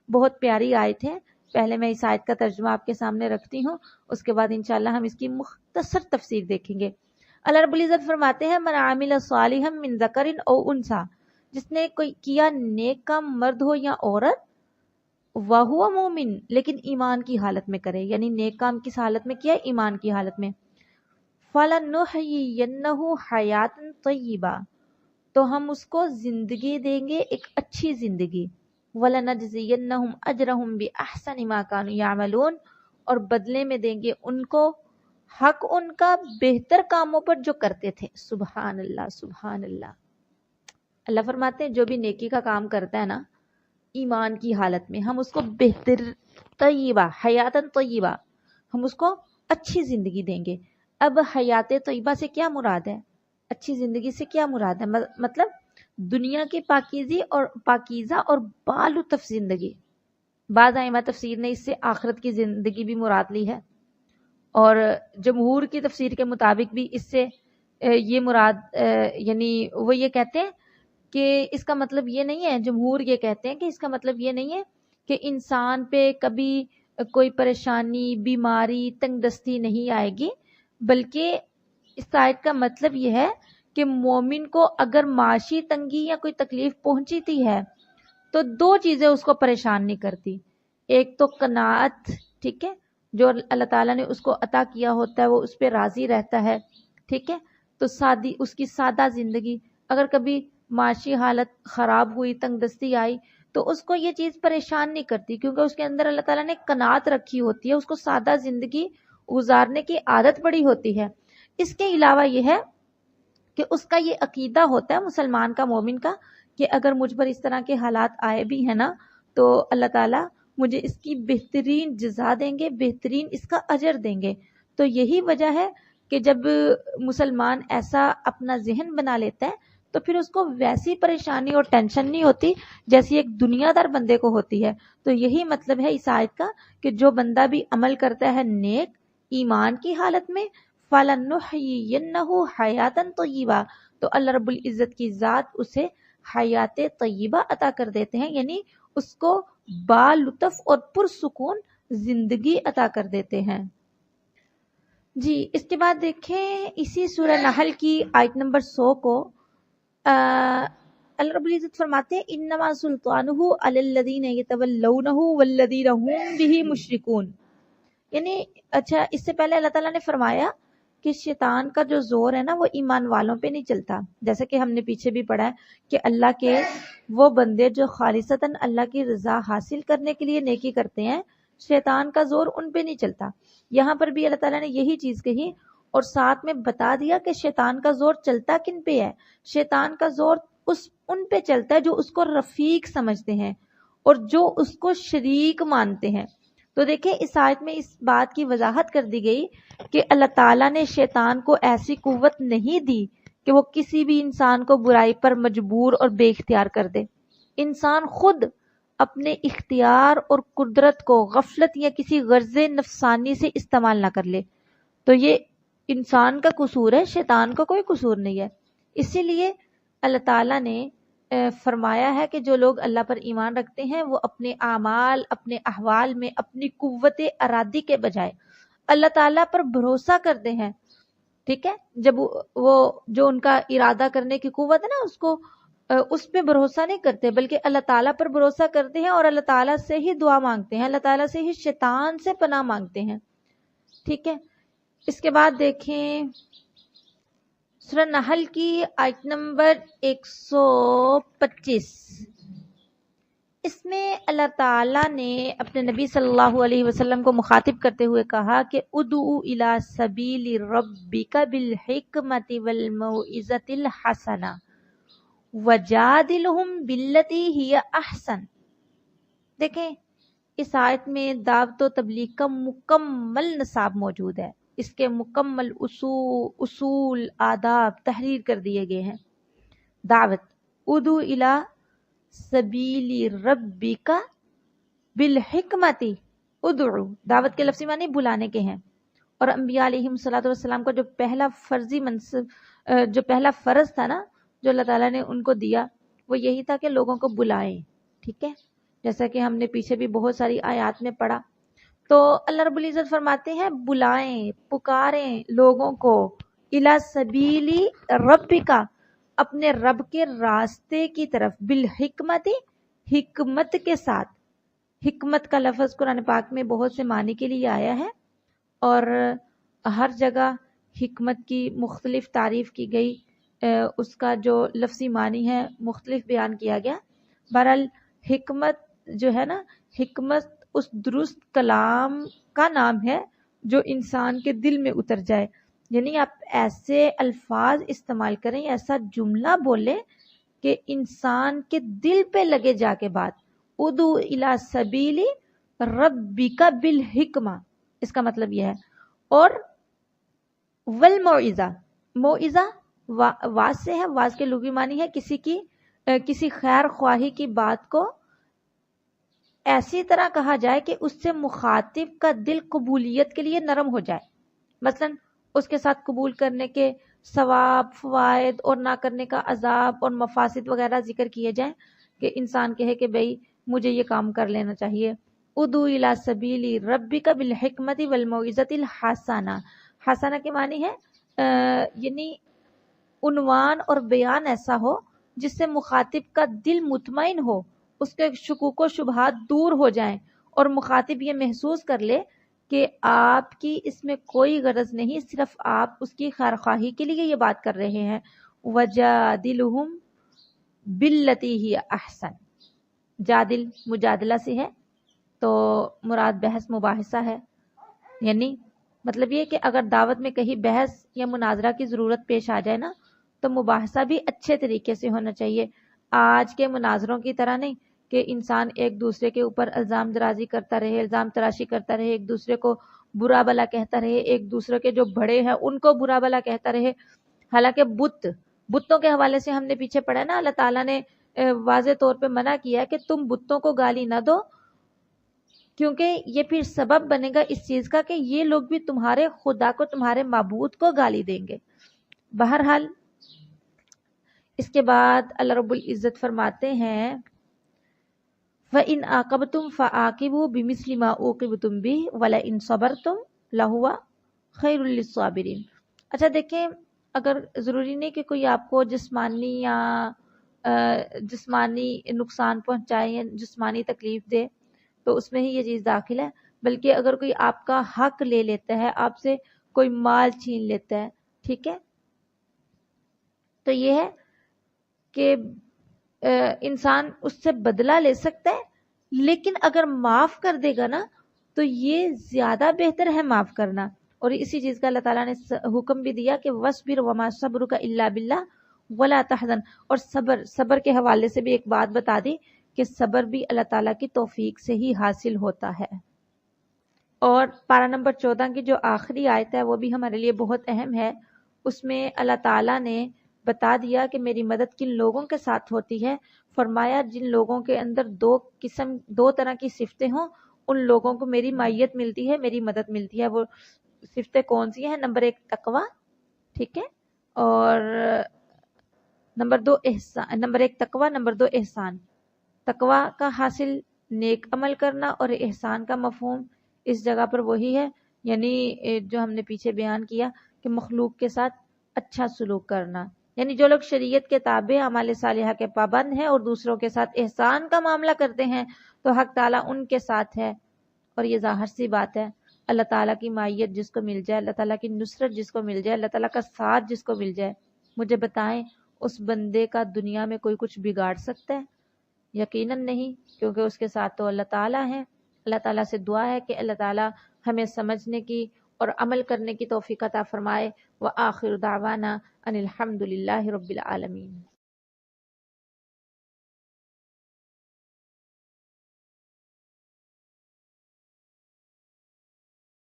بہت پیاری آیت ہے. پہلے میں اس آیت کا ترجمہ آپ کے سامنے رکھتی ہوں، اس کے بعد انشاءاللہ ہم اس کی مختصر تفسیر دیکھیں گے. اللہ رب العزت فرماتے ہیں من عامل صالحا من ذکر او انثی، جس نے کوئی کیا نیک کام مرد ہو یا عورت، وہو مومن لیکن ایمان کی حالت میں کرے. یعنی نیک کام کس حالت میں کیا؟ ایمان کی حالت میں. فَلَنُحْيِيَنَّهُ حَيَاتًا طَيِّبَةً، تو ہم اس کو زندگی دیں گے، ایک اچھی زندگی. وَلَنَجْزِيَنَّهُمْ أَجْرَهُمْ بِأَحْسَنِ مَا كَانُوا يَعْمَلُونَ، اور بدلے میں دیں گے ان کو حق ان کا بہتر کاموں پر جو کرتے تھے. سبحان اللہ سبحان اللہ. اللہ فرماتے ہیں جو بھی نیکی کا کام کرتا ہے نا ایمان کی حالت میں، ہم اس کو بہتر طیبہ، حیاتاً طیبہ، ہم اس کو اچھی زندگی دیں گے. اب حیات طیبہ سے کیا مراد ہے؟ اچھی زندگی سے کیا مراد ہے؟ مطلب دنیا کی پاکیزہ اور بالطف زندگی. بعض ائمہ تفسیر نے اس سے آخرت کی زندگی بھی مراد لی ہے، اور جمہور کی تفسیر کے مطابق بھی اس سے یہ مراد یعنی وہ یہ کہتے ہیں کہ اس کا مطلب یہ نہیں ہے، جمہور یہ کہتے ہیں کہ اس کا مطلب یہ نہیں ہے کہ انسان پہ کبھی کوئی پریشانی، بیماری، تنگ دستی نہیں آئے گی، بلکہ اس آیت کا مطلب یہ ہے کہ مومن کو اگر معاشی تنگی یا کوئی تکلیف پہنچتی ہے تو 2 چیزیں اس کو پریشان نہیں کرتی. ایک تو قناعت، ٹھیک ہے، جو اللہ تعالیٰ نے اس کو عطا کیا ہوتا ہے وہ اس پہ راضی رہتا ہے. ٹھیک ہے. تو اس کی سادہ زندگی. اگر کبھی معاشی حالت خراب ہوئی، تنگ دستی آئی، تو اس کو یہ چیز پریشان نہیں کرتی، کیونکہ اس کے اندر اللہ تعالیٰ نے قناعت رکھی ہوتی ہے، اس کو سادہ زندگی گزارنے کی عادت پڑی ہوتی ہے. اس کے علاوہ یہ ہے کہ اس کا یہ عقیدہ ہوتا ہے مسلمان کا، مومن کا، کہ اگر مجھ پر اس طرح کے حالات آئے بھی ہیں نا تو اللہ تعالیٰ مجھے اس کی بہترین جزا دیں گے، بہترین اس کا اجر دیں گے. تو یہی وجہ ہے کہ جب مسلمان ایسا اپنا ذہن بنا لیتا ہے تو پھر اس کو ویسی پریشانی اور ٹینشن نہیں ہوتی جیسی ایک دنیا دار بندے کو ہوتی ہے. تو یہی مطلب ہے اس آیت کا کہ جو بندہ بھی عمل کرتا ہے نیک، ایمان کی حالت میں فَلَنُحْيِيَنَّهُ حَيَاتًا طَيِّبَةً، تو اللہ رب العزت کی ذات اسے حیات طیبہ عطا کر دیتے ہیں، یعنی اس کو بالطف اور پرسکون زندگی عطا کر دیتے ہیں۔ جی اس کے بعد دیکھیں اسی سورہ نحل کی آیت نمبر 100 کو اللہ رب العزت فرماتے ہیں انما سلطانہ علی الذین یتولونہ والذین هم بہ مشرکون، یعنی اچھا اس سے پہلے اللہ تعالیٰ نے فرمایا کہ شیطان کا جو زور ہے نا وہ ایمان والوں پہ نہیں چلتا، جیسا کہ ہم نے پیچھے بھی پڑھا ہے کہ اللہ کے وہ بندے جو خالصتاً اللہ کی رضا حاصل کرنے کے لیے نیکی کرتے ہیں، شیطان کا زور ان پہ نہیں چلتا۔ یہاں پر بھی اللہ تعالیٰ نے یہی چیز کہی اور ساتھ میں بتا دیا کہ شیطان کا زور چلتا کن پہ ہے۔ شیطان کا زور ان پہ چلتا ہے جو اس کو رفیق سمجھتے ہیں اور جو اس کو شریک مانتے ہیں۔ تو دیکھیں اس آیت میں اس بات کی وضاحت کر دی گئی کہ اللہ تعالیٰ نے شیطان کو ایسی قوت نہیں دی کہ وہ کسی بھی انسان کو برائی پر مجبور اور بے اختیار کر دے۔ انسان خود اپنے اختیار اور قدرت کو غفلت یا کسی غرض نفسانی سے استعمال نہ کر لے، تو یہ انسان کا قصور ہے، شیطان کا کوئی قصور نہیں ہے۔ اسی لیے اللہ تعالیٰ نے فرمایا ہے کہ جو لوگ اللہ پر ایمان رکھتے ہیں وہ اپنے اعمال، اپنے احوال میں اپنی قوت ارادی کے بجائے اللہ تعالیٰ پر بھروسہ کرتے ہیں، ٹھیک ہے، جب وہ جو ان کا ارادہ کرنے کی قوت ہے نا اس پہ بھروسہ نہیں کرتے بلکہ اللہ تعالیٰ پر بھروسہ کرتے ہیں اور اللہ تعالیٰ سے ہی دعا مانگتے ہیں، اللہ تعالیٰ سے ہی شیطان سے پناہ مانگتے ہیں، ٹھیک ہے۔ اس کے بعد دیکھیں سورہ نحل کی آیت نمبر 125، اس میں اللہ تعالیٰ نے اپنے نبی صلی اللہ علیہ وسلم کو مخاطب کرتے ہوئے کہا کہ ادعو الی سبیل ربک بالحکمت والموعظۃ الحسنہ وجادلہم باللتی ہی احسن۔ دیکھیں اس آیت میں دعوت و تبلیغ کا مکمل نصاب موجود ہے، اس کے مکمل اصول آداب تحریر کر دیے گئے ہیں۔ دعوت ادعو الی سبیل ربک بالحکمت، ادعو دعوت کے لفظی معنی بلانے کے ہیں، اور انبیاء علیہم الصلوۃ والسلام کا جو پہلا فرضی منصب جو پہلا فرض تھا نا جو اللہ تعالیٰ نے ان کو دیا وہ یہی تھا کہ لوگوں کو بلائیں، ٹھیک ہے، جیسا کہ ہم نے پیچھے بھی بہت ساری آیات میں پڑھا۔ تو اللہ رب العزت فرماتے ہیں بلائیں، پکاریں لوگوں کو الی سبیل ربک، اپنے رب کے راستے کی طرف، بالحکمت حکمت کے ساتھ۔ حکمت کا لفظ قرآن پاک میں بہت سے معنی کے لیے آیا ہے اور ہر جگہ حکمت کی مختلف تعریف کی گئی، اس کا جو لفظی معنی ہے مختلف بیان کیا گیا۔ بہرحال حکمت جو ہے نا، حکمت اس درست کلام کا نام ہے جو انسان کے دل میں اتر جائے، یعنی آپ ایسے الفاظ استعمال کریں، ایسا جملہ بولیں کہ انسان کے دل پہ لگے جا کے بات۔ ادعو الی سبیل ربک بالحکمہ، اس کا مطلب یہ ہے۔ اور والموعظہ، موعظہ واز سے ہے، واز کے لغوی معنی ہے کسی خیر خواہی کی بات کو ایسی طرح کہا جائے کہ اس سے مخاطب کا دل قبولیت کے لیے نرم ہو جائے، مثلا اس کے ساتھ قبول کرنے کے ثواب، فوائد اور نہ کرنے کا عذاب اور مفاسد وغیرہ ذکر کیے جائیں کہ انسان کہے کہ بھئی مجھے یہ کام کر لینا چاہیے۔ ادعو الی سبیل ربک بالحکمت والموعظۃ الحسنہ، حسنہ کے معنی ہے یعنی عنوان اور بیان ایسا ہو جس سے مخاطب کا دل مطمئن ہو، اس کے شکوک و شبہات دور ہو جائیں اور مخاطب یہ محسوس کر لے کہ آپ کی اس میں کوئی غرض نہیں، صرف آپ اس کی خیر خواہی کے لیے یہ بات کر رہے ہیں۔ وجادلہم باللتی ہی احسن، جادل مجادلہ سے ہے تو مراد بحث مباحثہ ہے، یعنی مطلب یہ کہ اگر دعوت میں کہیں بحث یا مناظرہ کی ضرورت پیش آ جائے نا تو مباحثہ بھی اچھے طریقے سے ہونا چاہیے، آج کے مناظروں کی طرح نہیں کہ انسان ایک دوسرے کے اوپر الزام درازی کرتا رہے، الزام تراشی کرتا رہے، ایک دوسرے کو برا بلا کہتا رہے، ایک دوسرے کے جو بڑے ہیں ان کو برا بلا کہتا رہے۔ حالانکہ بتوں کے حوالے سے ہم نے پیچھے پڑھا نا، اللہ تعالیٰ نے واضح طور پہ منع کیا کہ تم بتوں کو گالی نہ دو کیونکہ یہ پھر سبب بنے گا اس چیز کا کہ یہ لوگ بھی تمہارے خدا کو، تمہارے معبود کو گالی دیں گے۔ بہرحال اس کے بعد اللہ رب العزت فرماتے ہیں وَإِنْ عَاقَبْتُمْ فَعَاقِبُوا بِمِثْلِ مَا عُوقِبْتُمْ بِهِ وَلَئِنْ صَبَرْتُمْ لَهُوَ خَيْرٌ لِلصَّابِرِينَ۔ اچھا دیکھیں، اگر ضروری نہیں کہ کوئی آپ کو جسمانی یا جسمانی نقصان پہنچائے یا جسمانی تکلیف دے تو اس میں ہی یہ چیز داخل ہے، بلکہ اگر کوئی آپ کا حق لے لیتا ہے، آپ سے کوئی مال چھین لیتا ہے، ٹھیک ہے، تو یہ ہے کہ انسان اس سے بدلہ لے سکتا ہے، لیکن اگر معاف کر دے گا نا تو یہ زیادہ بہتر ہے معاف کرنا۔ اور اسی چیز کا اللہ تعالیٰ نے حکم بھی دیا کہ وَاصْبِرْ وَمَا صَبْرُكَ إِلَّا بِاللَّهِ وَلَا تَحْزَنْ۔ اور صبر کے حوالے سے بھی ایک بات بتا دی کہ صبر بھی اللہ تعالیٰ کی توفیق سے ہی حاصل ہوتا ہے۔ اور پارہ نمبر 14 کی جو آخری آیت ہے وہ بھی ہمارے لیے بہت اہم ہے۔ اس میں اللہ تعالیٰ نے بتا دیا کہ میری مدد کن لوگوں کے ساتھ ہوتی ہے۔ فرمایا جن لوگوں کے اندر دو طرح کی صفتیں ہوں ان لوگوں کو میری معیت ملتی ہے، میری مدد ملتی ہے۔ وہ صفتیں کون سی ہیں؟ نمبر 1 تقوی، ٹھیک ہے، اور نمبر 2 احسان۔ نمبر 1 تقوی، نمبر 2 احسان۔ تقوی کا حاصل نیک عمل کرنا، اور احسان کا مفہوم اس جگہ پر وہی ہے، یعنی جو ہم نے پیچھے بیان کیا کہ مخلوق کے ساتھ اچھا سلوک کرنا، یعنی جو لوگ شریعت کے تابع اعمال صالحہ کے پابند ہیں اور دوسروں کے ساتھ احسان کا معاملہ کرتے ہیں تو حق تعالیٰ ان کے ساتھ ہے۔ اور یہ ظاہر سی بات ہے، اللہ تعالیٰ کی معیت جس کو مل جائے، اللہ تعالیٰ کی نصرت جس کو مل جائے، اللہ تعالیٰ کا ساتھ جس کو مل جائے، مجھے بتائیں اس بندے کا دنیا میں کوئی کچھ بگاڑ سکتا ہے؟ یقیناً نہیں، کیونکہ اس کے ساتھ تو اللہ تعالیٰ ہے۔ اللہ تعالیٰ سے دعا ہے کہ اللہ تعالیٰ ہمیں سمجھنے کی اور عمل کرنے کی توفیق عطا فرمائے۔ وآخر دعوانا ان الحمد للہ رب العالمین۔